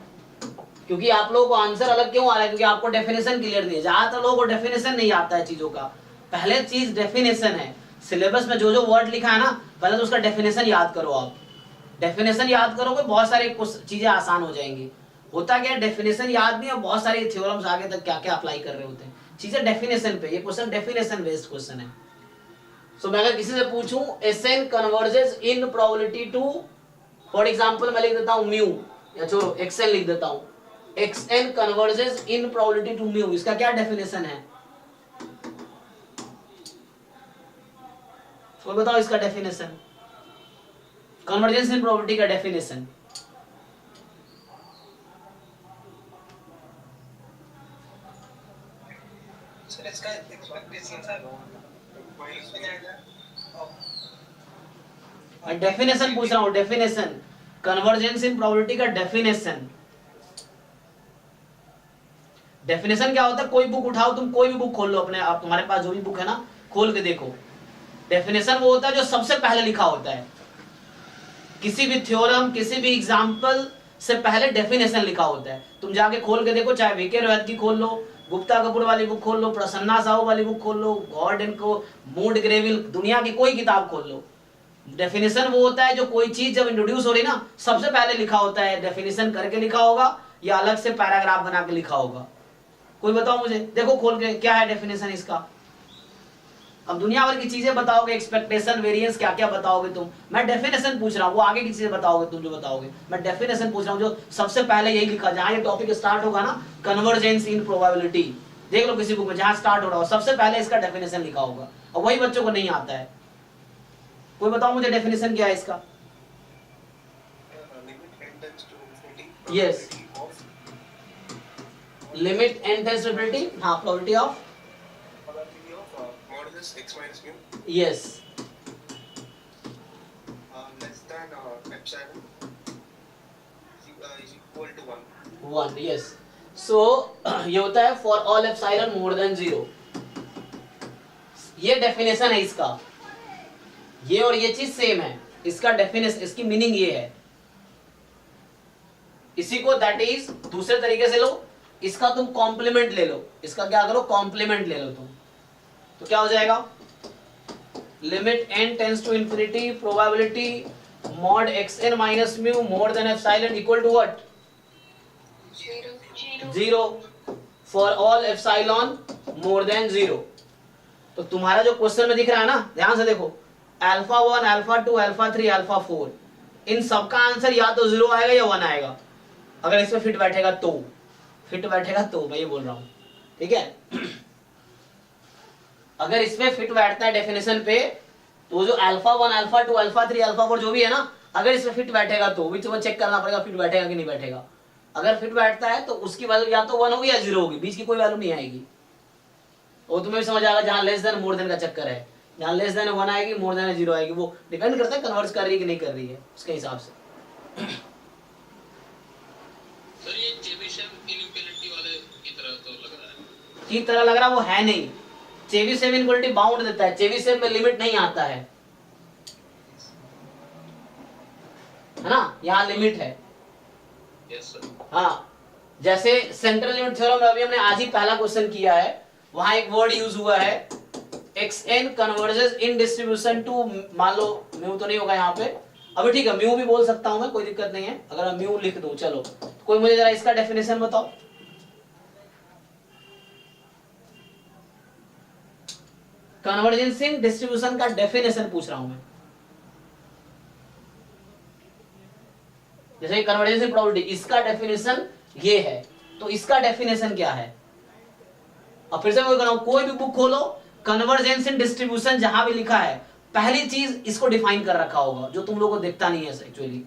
क्योंकि आप लोगों को आंसर अलग क्यों आ रहा है, क्योंकि आपको डेफिनेशन क्लियर नहीं है। ज्यादातर लोगों को डेफिनेशन नहीं आता है चीजों का, पहले चीज डेफिनेशन है। सिलेबस में जो जो वर्ड लिखा है ना, पहले तो उसका डेफिनेशन याद करो। आप डेफिनेशन याद करोगे, बहुत सारी चीजें आसान हो जाएंगी। होता क्या है, डेफिनेशन याद नहीं है, बहुत सारे थ्योरम्स आगे तक क्या क्या अप्लाई कर रहे होते हैं, चीजें डेफिनेशन पे। ये क्वेश्चन डेफिनेशन बेस्ड क्वेश्चन है। सो मैं अगर किसी से पूछूं s n converges in probability to, for example मैं लिख देता हूं म्यू, या छोड़ो xn लिख देता हूं, xn converges in probability to mu, इसका क्या डेफिनेशन है? कोई बताओ इसका डेफिनेशन, कन्वर्जेंस इन प्रोबेबिलिटी का डेफिनेशन। सर इसका एक्सपेक्टेशन सर माइनस में जाएगा। मैं डेफिनेशन पूछ रहा हूं, डेफिनेशन, कन्वर्जेंस इन प्रोबेबिलिटी का डेफिनेशन। डेफिनेशन क्या होता है? कोई बुक उठाओ, तुम कोई भी बुक खोल लो अपने आप, तुम्हारे पास जो भी बुक है ना, खोल के देखो। डेफिनेशन वो होता है जो सबसे पहले लिखा होता है, किसी भी थ्योरम, किसी भी एग्जांपल से पहले डेफिनेशन लिखा होता है। तुम जाके खोल के देखो, चाहे वीके रोहित की खोल लो, गुप्ता कपूर वाली बुक खोल लो, प्रसन्ना साहू वाली बुक खोल लो, गॉर्डन को, मूड ग्रेविल, दुनिया की कोई किताब खोल लो। डेफिनेशन वो होता है जो कोई चीज जब इंट्रोड्यूस हो रही ना, सबसे पहले लिखा होता है, डेफिनेशन करके लिखा होगा या अलग से पैराग्राफ बना के लिखा होगा। कोई बताओ मुझे, देखो खोल के क्या है डेफिनेशन इसका। अब दुनिया भर की चीजें बताओगे, एक्सपेक्टेशन, वेरिएंस, क्या क्या बताओगे तुम, मैं डेफिनेशन पूछ रहा हूँ, वो आगे की चीजें बताओगे तुम जो बताओगे, मैं डेफिनेशन पूछ रहा हूँ जो सबसे पहले यही लिखा, जहां ये टॉपिक स्टार्ट होगा ना, कन्वर्जेंस इन प्रोबेबिलिटी, देख लो किसी बुक में जहां स्टार्ट हो रहा हो, सबसे पहले इसका डेफिनेशन लिखा होगा, और वही बच्चों को नहीं आता है। कोई बताओ मुझे डेफिनेशन क्या है इसका? Yes, limit n tends to infinity, हाँ, probability of x minus mu yes, less than epsilon is equal to 1. 1, yes. So ये होता है for all epsilon more than 0, ये डेफिनेशन है इसका। ये और ये चीज सेम है, इसका डेफिनेशन, इसकी मीनिंग ये है। इसी को दैट इज दूसरे तरीके से लो, इसका तुम कॉम्प्लीमेंट ले लो, इसका क्या करो, कॉम्प्लीमेंट ले लो तुम, तो क्या हो जाएगा, limit n tends to infinity probability mod xn minus mu more than epsilon equal to what? 0 for all epsilon more than 0। तो तुम्हारा जो क्वेश्चन में दिख रहा है ना, ध्यान से देखो, अल्फा 1, अल्फा 2, अल्फा 3, अल्फा 4, इन सबका आंसर या तो 0 आएगा या 1 आएगा, अगर इसमें फिट बैठेगा तो, फिट बैठेगा तो, मैं ये बोल रहा हूं, ठीक है। अगर इसमें फिट बैठता है डेफिनेशन पे, तो जो अल्फा 1, अल्फा 2, अल्फा 3, अल्फा 4 जो भी है ना, अगर इसमें फिट बैठेगा तो बीच में चेक करना पड़ेगा फिट बैठेगा कि नहीं बैठेगा। अगर फिट बैठता है तो उसकी वैल्यू या तो 1 होगी या 0 होगी, बीच की कोई वैल्यू नहीं आएगी। वो तुम्हें भी समझ आएगा, जहां लेस देन मोर देन का चक्कर है, जहां लेस देन 1 आएगी, मोर देन 0 आएगी, वो डिपेंड करता है कन्वर्ट कर रही है कि नहीं कर रही है, उसके हिसाब से। सर ये चेबीशेव इनइक्वालिटी वाले की तरह तो लग रहा है, की तरह लग रहा, वो है नहीं। चेबीशेव इनइक्वालिटी बाउंड देता है, चेबीशेव में लिमिट नहीं आता है ना, यहाँ लिमिट है। Yes sir. हाँ, जैसे सेंट्रल लिमिट थ्योरम में अभी हमने आज ही पहला क्वेश्चन किया है, वहां एक वर्ड यूज हुआ है, xn converges in distribution to, मान लो म्यू तो नहीं होगा यहाँ पे, अभी ठीक है, म्यू भी बोल सकता हूं मैं, कोई दिक्कत नहीं है, अगर मैं म्यू लिख दूं, चलो कोई मुझे जरा इसका डेफिनेशन बताओ। कन्वर्जेंस इन डिस्ट्रीब्यूशन का डेफिनेशन पूछ रहा हूं मैं, जैसे कन्वर्जेंस इन प्रोबेबिलिटी, इसका डेफिनेशन ये है, तो इसका डेफिनेशन क्या है? अब फिर से मैं कहूं, कोई भी बुक खोलो, कन्वर्जेंस इन डिस्ट्रीब्यूशन जहां भी लिखा है, पहली चीज इसको डिफाइन कर रखा होगा, जो तुम लोगों को दिखता नहीं है एक्चुअली।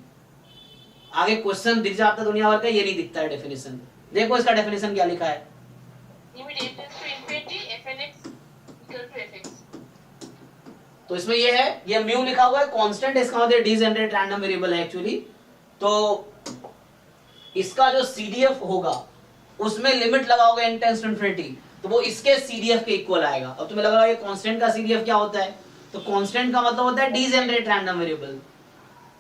आगे क्वेश्चन दिख जाता है दुनिया भर का, ये नहीं दिखता है डेफिनेशन। देखो इसका डेफिनेशन क्या लिखा है, तो इसमें ये है, ये म्यू लिखा हुआ है, कांस्टेंट, इसका मतलब डिजेनरेट रैंडम वेरिएबल है एक्चुअली। तो इसका जो सीडीएफ होगा उसमें लिमिट लगाओगे n टेंड्स टू इंफिनिटी, तो वो इसके सीडीएफ के इक्वल आएगा। अब तुम्हें लग रहा है ये कांस्टेंट का सीडीएफ क्या होता है, तो कांस्टेंट का मतलब होता है डिजेनरेट रैंडम वेरिएबल।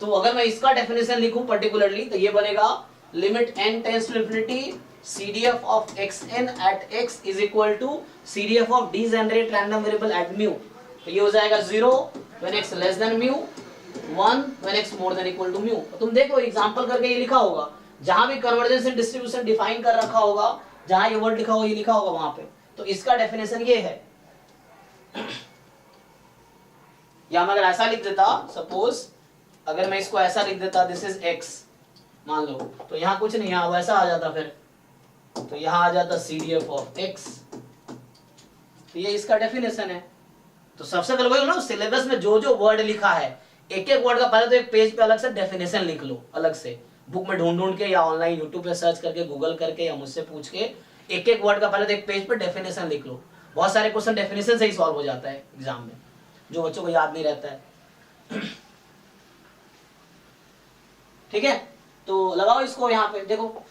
तो अगर मैं इसका डेफिनेशन लिखूं पर्टिकुलरली, तो ये बनेगा limit n tends to infinity CDF of xn at x is equal to CDF of degenerate random variable at mu। तो ये हो जाएगा 0 when x less than mu, 1 when x more than equal to mu। तो तुम देखो example करके ये लिखा होगा, जहां भी कन्वर्जेंस एंड डिस्ट्रीब्यूशन डिफाइन कर रखा होगा, जहां ये वर्ड लिखा होगा ये लिखा होगा वहां पे, तो इसका डेफिनेशन ये है। या मैं अगर ऐसा लिख देता, सपोज अगर मैं इसको ऐसा लिख देता, दिस इज x, मान लो, तो यहाँ कुछ नहीं, यहाँ वैसा आ जाता फिर, तो यहाँ आ जाता CDF ऑफ x। तो ये इसका डेफिनेशन है। तो सबसे पहले वही ना, सिलेबस में जो जो वर्ड लिखा है, एक एक वर्ड का पहले तो एक पेज पे अलग से डेफिनेशन लिख लो, अलग से बुक में ढूंढ ढूंढ के या ऑनलाइन यूट्यूब पे सर्च करके, गूगल करके या मुझसे पूछ के, एक एक वर्ड का पहले तो एक पेज पे डेफिनेशन लिख लो। बहुत सारे क्वेश्चन डेफिनेशन से ही सॉल्व हो जाता है एग्जाम में, जो बच्चों को याद नहीं रहता है। ठीक है, तो लगाओ इसको यहाँ पे, देखो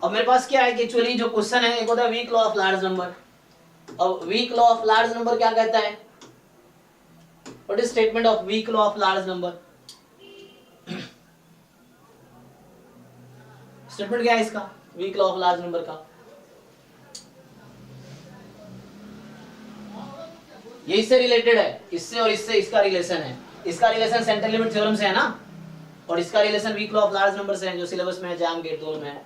अब मेरे पास क्या है कि एक्चुअली जो क्वेश्चन है, एक होता है weak law of large number. अब weak law of large number क्या कहता है? What is statement of weak law of large number? Statement क्या है इसका, weak law of large number का? ये इससे रिलेटेड है, इससे और इससे इसका रिलेशन है। इसका रिलेशन सेंट्रल लिमिट थ्योरम से है ना, और इसका relation weak law of large number से है, जो सिलेबस में है, जैम गेट दोनों में है।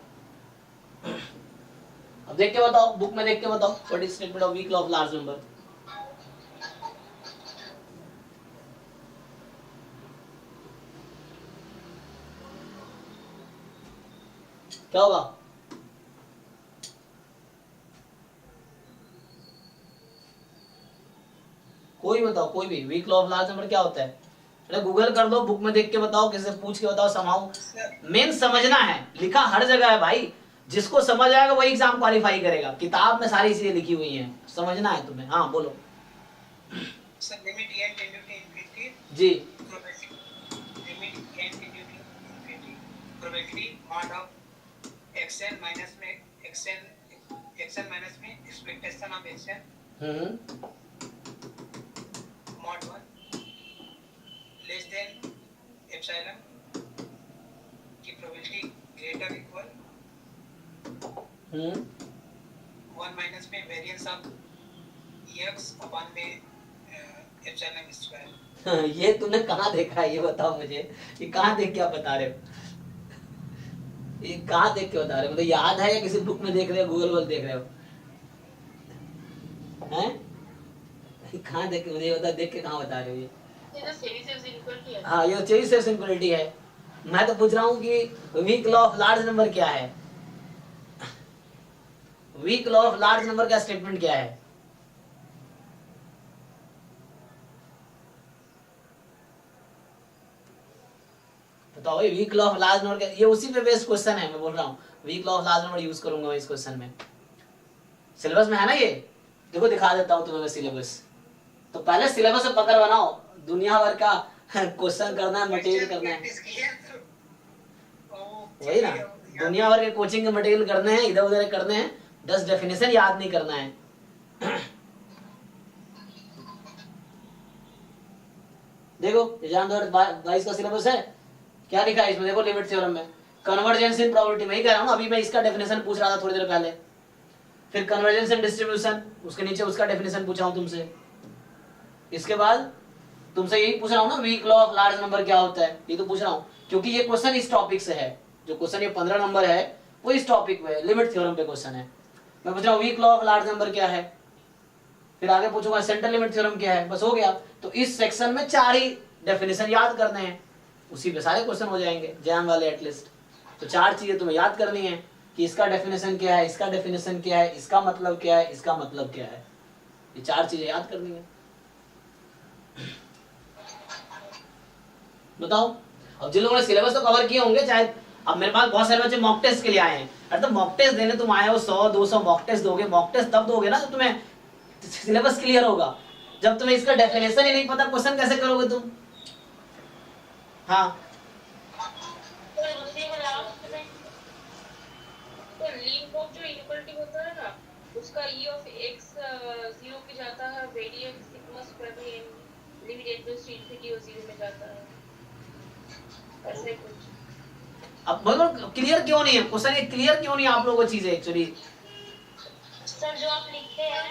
अब देख के बताओ, बुक में देख के बताओ, what is statement of weak law of large number? क्या होगा? कोई बताओ, कोई भी, weak law of large number क्या होता है? अरे गूगल कर दो, बुक में देख के बताओ, किसी से पूछ के बताओ, समाओ। मेन समझना है, लिखा हर जगह है भाई, जिसको समझ आएगा वही एग्जाम क्वालिफाई करेगा। किताब में सारी चीजें लिखी हुई हैं, समझना है तुम्हें। हाँ बोलो sir. Limit n tending to infinity जी, limit n tending to infinity probability mod of xn minus में xn माइनस में expectation of xn mod 1 less than epsilon की प्रोबेबिलिटी ग्रेटर इक्वल 1 माइनस में वेरिएंस ऑफ x अपॉन में epsilon square. ये तुमने कहाँ देखा है, ये बताओ मुझे, ये कहाँ देख के आप बता रहे हो? ये कहाँ देख के बता रहे हो? मतलब याद है या किसी बुक में देख रहे हो, गूगल पर देख रहे हो? हैं? कहाँ देख के, मुझे बता, देख के कहाँ बता रहे हो? ये तो सेमी इक्वलिटी है। हाँ, ये चेरी से सिंपलिटी है। मैं तो पूछ रहा हूँ कि weak law of large number क्या है? Weak law of large number का स्टेटमेंट क्या है? बताओ भाई, weak law of large number, ये उसी पे बेस्ड क्वेश्चन है। मैं बोल रहा हूँ weak law of large number use करूंगा मैं इस क्वेश्चन में। सिलेबस में है ना ये, देखो दिखा देता हूँ तुम्हें सिलेबस। तो पहले सिलेबस से पकड़ बनाओ, दुनिया भर का क्वेश्चन करना है, मटेरियल करना है, वही ना, दुनिया भर के कोचिंग के मटेरियल करने हैं, इधर उधर करने हैं, 10 डेफिनेशन याद नहीं करना है। देखो 2022 का सिलेबस है, क्या लिखा है इसमें? देखो लिमिट थ्योरम में कन्वर्जेंस इन प्रोबेबिलिटी, मैं ही कह रहा हूँ ना, अभी मैं इसका डेफिनेशन पूछ रहा था थोड़ी देर पहले। फिर कन्वर्जेंस इन डिस्ट्रीब्यूशन, उसके नीचे उसका डेफिनेशन पूछा हूँ तुमसे। इसके बाद तुमसे यही पूछ रहा हूँ ना, weak law of large number क्या होता है, ये तो पूछ रहा हूँ, क्योंकि ये क्वेश्चन इस टॉपिक से है। जो क्वेश्चन ये 15 नंबर है वो इस टॉपिक पे, लिमिट थ्योरम पे क्वेश्चन है। मैं पूछ रहा हूँ weak law of large number क्या है, फिर आगे पूछूंगा सेंट्रल लिमिट थ्योरम क्या है, बस हो गया। तो इस सेक्शन में 4 ही डेफिनेशन याद करने हैं, उसी पे सारे क्वेश्चन हो जाएंगे जैम वाले एटलीस्ट। तो 4 चीजें तुम्हें याद करनी है कि इसका डेफिनेशन क्या है, इसका डेफिनेशन क्या है, इसका मतलब क्या है, इसका मतलब क्या है, ये 4 चीजें याद करनी है। बताओ, अब जिन लोगों ने सिलेबस तो कवर किए होंगे, चाहे अब मेरे पास बहुत सारे बच्चे मॉक टेस्ट के लिए आए हैं। अरे तो मॉक टेस्ट देने तुम आए हो, 100-200 मॉक टेस्ट दोगे, मॉक टेस्ट तब दोगे ना जब तुम्हें सिलेबस क्लियर होगा। जब तुम्हें इसका डेफिनेशन ही नहीं पता, क्वेश्चन कैसे करोगे तुम? हाँ, तो उसी में लास्ट में तो लीन ऑफ जो इक्वलिटी होता है ना, उसका e ऑफ x 0 पे जाता है, variance sigma square by n limit n to infinity और 0 में जाता है, ऐसे कुछ। अब मतलब क्लियर क्यों नहीं है क्वेश्चन, ये क्लियर क्यों नहीं आप लोगों को चीजें एक्चुअली? सर जो आप लिखते हैं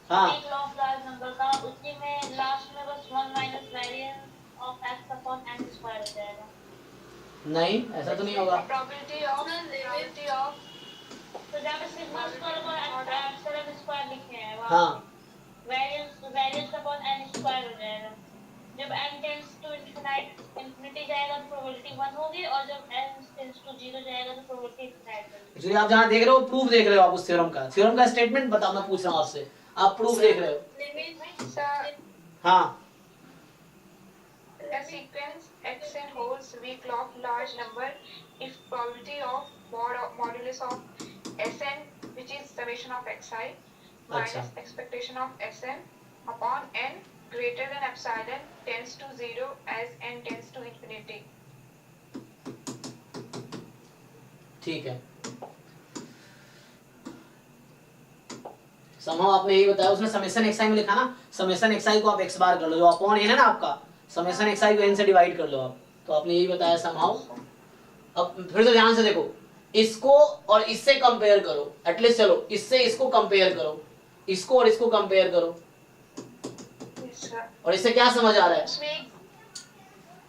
हाँ, weak law of large number का, उसी में लास्ट में बस 1 minus variance of x upon n square हो जाएगा। नहीं ऐसा तो नहीं होगा। प्रोबेबिलिटी ऑफ तो जब सिग्मा स्क्वायर और एप्सिलॉन स्क्वायर लिखे हैं वहां हाँ, वेरिएंस अपॉन n स्क्वायर हो जाएगा। जब n टेंड्स टू इंफिनिटी जाएगा तो प्रोबेबिलिटी 1 होगी, और जब n to 0 जाएगा तो प्रोबेबिलिटी एक्साइड कर एक्चुअली आप जहाँ देख रहे हो प्रूफ देख रहे हो आप उस थ्योरम का स्टेटमेंट बताओ, मैं पूछ रहा हूँ आपसे, आप प्रूफ देख रहे हो। Sir, हाँ a sequence xn holds weak log large number if probability of modulus of Sn, which is summation of xi minus अच्छा। expectation of Sn upon n greater than epsilon tends to 0 as n tends to infinity. ठीक है, somehow आपने यही बताया, उसने summation xi में लिखा ना, समेशन xi को आप x बार कर लो, जो अपॉन n है ना आपका, समेशन xi को n से डिवाइड कर लो आप, तो आपने यही बताया समहाउ। अब फिर से ध्यान से देखो, इसको और इससे कंपेयर करो एटलीस्ट, चलो इससे इसको कंपेयर करो, इसको और इसको कंपेयर करो, Yes, sir. और इससे क्या समझ आ रहा है?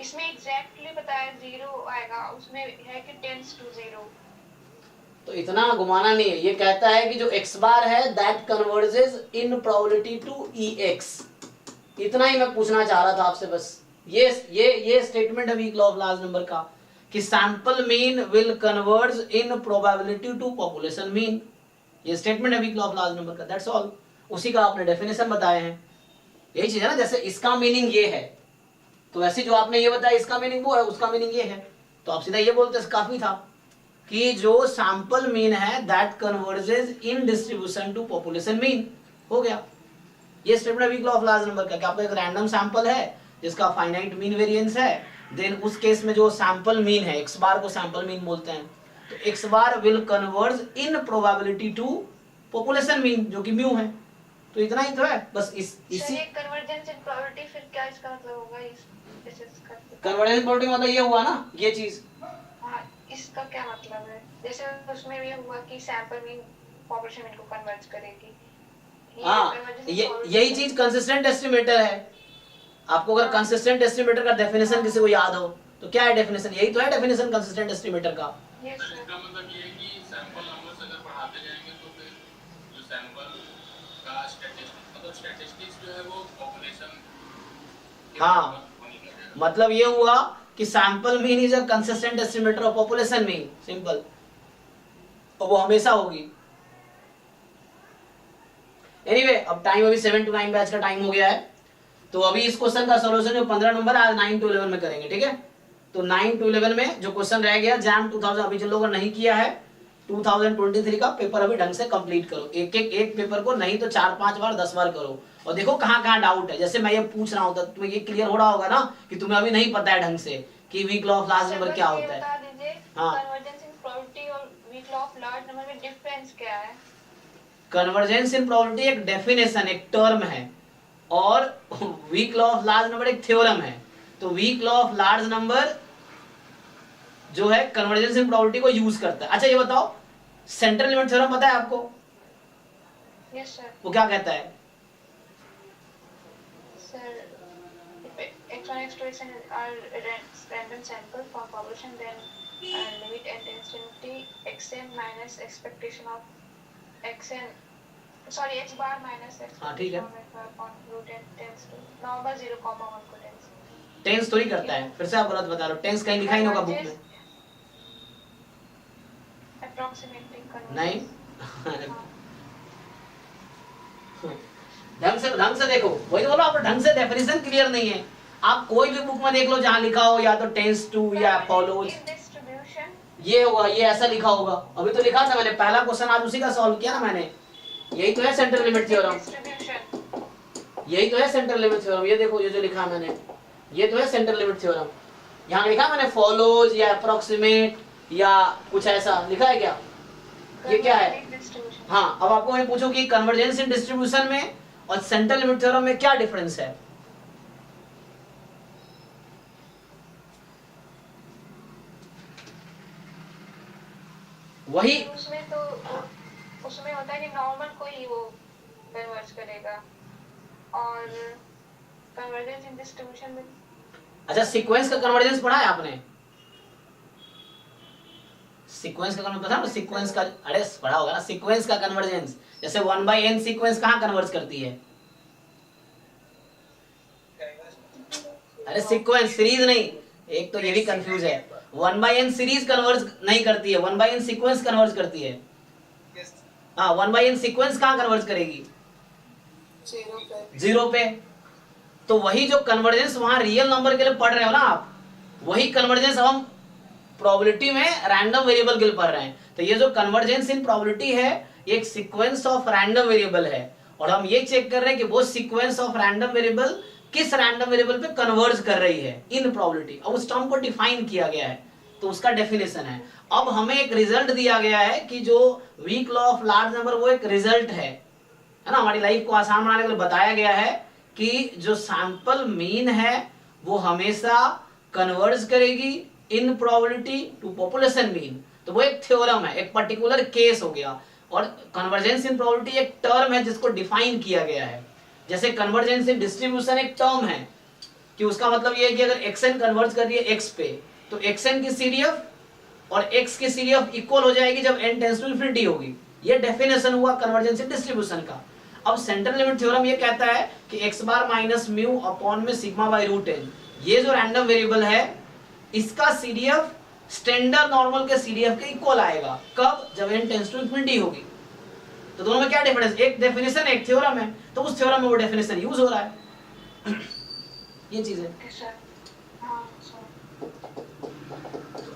इसमें एग्जैक्टली बताया 0 आएगा, उसमें है कि टेंस टू 0। तो इतना घुमाना नहीं है, ये कहता है कि जो x बार है that converges in probability to ex, इतना ही मैं पूछना चाह रहा था आपसे बस। ये स्टेटमेंट है weak law of large number का कि sample mean will converge in probability to population mean, ये स्टेटमेंट है weak law of large number का, दैट्स ऑल। उसी का आपने डेफिनेशन बताए हैं, यही चीज है ना, जैसे इसका मीनिंग ये है तो वैसे जो आपने ये बताया इसका मीनिंग वो है, उसका मीनिंग ये है, तो आप सीधा ये बोलते काफी था कि जो सैंपल मीन है that converges in distribution to population mean, हो गया। ये statement weak law of large number का, कि आपका एक रैंडम सैंपल है जिसका फाइनाइट मीन वेरिएंस है, देन उस केस में जो सैंपल मीन है x बार को सैंपल मीन बोलते हैं, तो x bar will converge in probability to population mean जो कि म्यू है, तो इतना ही तो है बस। इसी कन्वर्जेंस इन प्रोबेबिलिटी फिर क्या इसका मतलब होगा? कन्वर्जेंस प्रोबेबिलिटी मतलब ये हुआ ना, ये चीज। हाँ, इसका क्या मतलब है? जैसे उसमें ये हुआ कि सैंपल मीन पॉपुलेशन मीन को कन्वर्ज करेगी। हाँ, यही चीज कंसिस्टेंट एस्टिमेटर है। आपको अगर कंसिस्टेंट एस्टिमेटर का डेफिनेशन किसी को याद हो तो क्या है डेफिनेशन? यही तो है डेफिनेशन कंसिस्टेंट एस्टिमेटर का। इसका मतलब ये है कि सैंपल नंबर्स अगर बढ़ाते जाएंगे तो फिर जो सैंपल का स्टैटिस्टिक्स जो है वो पॉपुलेशन, हाँ, मतलब ये हुआ कि sample mean is a consistent estimator of population mean, simple, और वो हमेशा होगी। एनीवे, अब टाइम अभी 7 to 9 बैच का टाइम हो गया है, तो अभी इस क्वेश्चन का सॉल्यूशन जो 15 नंबर आज 9 to 11 में करेंगे, ठीक है? तो 9 to 11 में जो क्वेश्चन रह गया जैम 2000, अभी जिन लोगों ने नहीं किया है 2023 का पेपर अभी ढंग से कंप्लीट करो, एक पेपर को नहीं तो 4-5 बार 10 बार करो, और देखो कहाँ डाउट है। जैसे मैं ये पूछ रहा हूँ तो तुम्हें ये क्लियर हो रहा होगा ना कि तुम्हें अभी नहीं पता है ढंग से कि weak law of large number क्या होता है। बता दीजिए, कन्वर्जेंस इन प्रोबेबिलिटी और weak law of large number में डिफरेंस क्या है? कन्वर्जेंस इन प्रोबेबिलिटी एक डेफिनेशन, एक टर्म है, और weak law of large number एक थ्योरम है। तो weak law of large number जो है कन्वर्जेंस इन प्रोबेबिलिटी को यूज करता है। अच्छा ये बताओ, सेंट्रल लिमिट थ्योरम पता है आपको? Yes sir. वो क्या कहता है? Sir, x1 x2 xn are random sample from population, then limit at infinity xn minus expectation of xn, sorry x bar minus x हाँ, ठीक है। upon root n tends to normal 0, 1 को tense tense थोड़ी करता है, फिर से आप गलत बता रहे हो, टेंस कहीं लिखा ही नहीं होगा बुक में। approximately नहीं ढंग से देखो, वही तो बोलो, आप ढंग से डेफिनेशन क्लियर नहीं है। आप कोई भी बुक में देख लो जहां लिखा हो या तो टेंस टू या फॉलोज, डिस्ट्रीब्यूशन ये होगा, ये ऐसा लिखा होगा। अभी तो लिखा था मैंने, पहला क्वेश्चन आज उसी का सॉल्व किया ना मैंने। यही तो है सेंट्रल लिमिट थ्योरम, यही तो है सेंट्रल लिमिट थ्योरम। ये देखो, ये जो लिखा मैंने, ये तो है सेंट्रल लिमिट थ्योरम। यहाँ लिखा मैंने फॉलोज या अप्रोक्सीमेट या कुछ ऐसा लिखा है क्या? ये क्या है? हाँ, अब आपको मैं पूछूं कि कन्वर्जेंस इन डिस्ट्रीब्यूशन में और सेंट्रल लिमिट थ्योरम में क्या डिफरेंस है? वही उसमें होता है कि नॉर्मल को ही वो कन्वर्ज करेगा, और कन्वर्जेंस इन डिस्ट्रीब्यूशन में। अच्छा, सीक्वेंस का कन्वर्जेंस पढ़ा है आपने? सीक्वेंस का कन्वर्जेंस पता है? सीक्वेंस का, अरे पढ़ा होगा ना सीक्वेंस का कन्वर्जेंस। जैसे 1/n सीक्वेंस कहाँ कन्वर्ज करती है? अरे सीक्वेंस, सीरीज नहीं, एक तो ये भी कंफ्यूज है, 1/n सीरीज कन्वर्ज नहीं करती है, 1/n सीक्वेंस कन्वर्ज करती है। Yes. हाँ, 1/n सीक्वेंस कहाँ कन्वर्ज करेगी? 0 पे। तो वही जो कन्वर्जेंस वहां रियल नंबर के लिए पढ़ रहे हो ना आप, वही कन्वर्जेंस हम प्रोबेबिलिटी में रैंडम वेरिएबल के लिए पढ़ रहे हैं। तो ये जो कन्वर्जेंस इन प्रोबेबिलिटी है, एक सीक्वेंस ऑफ रैंडम वेरिएबल है, और हम ये चेक कर रहे हैं कि वो सीक्वेंस ऑफ रैंडम वेरिएबल किस रैंडम वेरिएबल पे कन्वर्ज कर रही है इन प्रोबेबिलिटी। अब उस टर्म को डिफाइन किया गया है, तो उसका डेफिनेशन है। अब हमें एक रिजल्ट दिया गया है कि जो weak law of large number वो एक रिजल्ट है ना। हमारी लाइफ को आसान बनाने के लिए बताया गया है कि जो सैंपल मीन है वो हमेशा कन्वर्ज करेगी in probability to population mean. तो वो एक थ्योरम है, एक पर्टिकुलर केस हो गया। और कन्वर्जेंस इन प्रोबेबिलिटी एक टर्म है जिसको डिफाइन किया गया है। जैसे कन्वर्जेंस इन डिस्ट्रीब्यूशन एक टर्म है कि उसका मतलब ये है कि अगर xn कन्वर्ज कर रही है x पे, तो xn की सीडीएफ और x की सीडीएफ इक्वल हो जाएगी जब n टेंड्स टू इंफिनिटी होगी। ये डेफिनेशन हुआ कन्वर्जेंस इन डिस्ट्रीब्यूशन का। अब सेंट्रल लिमिट थ्योरम ये कहता है कि x बार माइनस म्यू अपॉन में सिग्मा बाई रूट n, ये जो रैंडम वेरिएबल है इसका सीडीएफ स्टैंडर्ड नॉर्मल के सीडीएफ के इक्वल आएगा। कब? जब n टेंड्स टू इंफिनिटी होगी। तो दोनों में क्या डिफरेंस? एक डेफिनेशन एक थ्योरम है, तो उस थ्योरम में वो डेफिनेशन यूज हो रहा है। ये चीज है।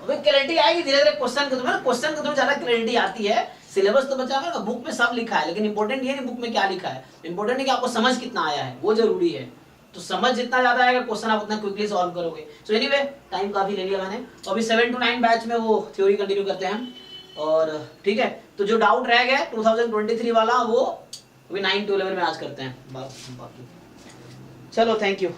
अबे क्लैरिटी आएगी धीरे धीरे क्वेश्चन के थ्रू। क्वेश्चन के थ्रू ज्यादा क्लैरिटी आती है। सिलेबस तो बचा है, बुक में सब लिखा है, लेकिन इंपॉर्टेंट ये नहीं बुक में क्या लिखा है, इंपॉर्टेंट है कि आपको समझ कितना आया है, वो जरूरी है। तो समझ जितना ज्यादा आएगा क्वेश्चन आप उतना क्विकली सॉल्व करोगे। सो एनीवे टाइम काफी ले लिया मैंने, तो अभी 7 to 9 बैच में वो थ्योरी कंटिन्यू करते हैं। और ठीक है, तो जो डाउट रह गया 2023 वाला वो अभी 9 to 11 में आज करते हैं बाकी। चलो थैंक यू।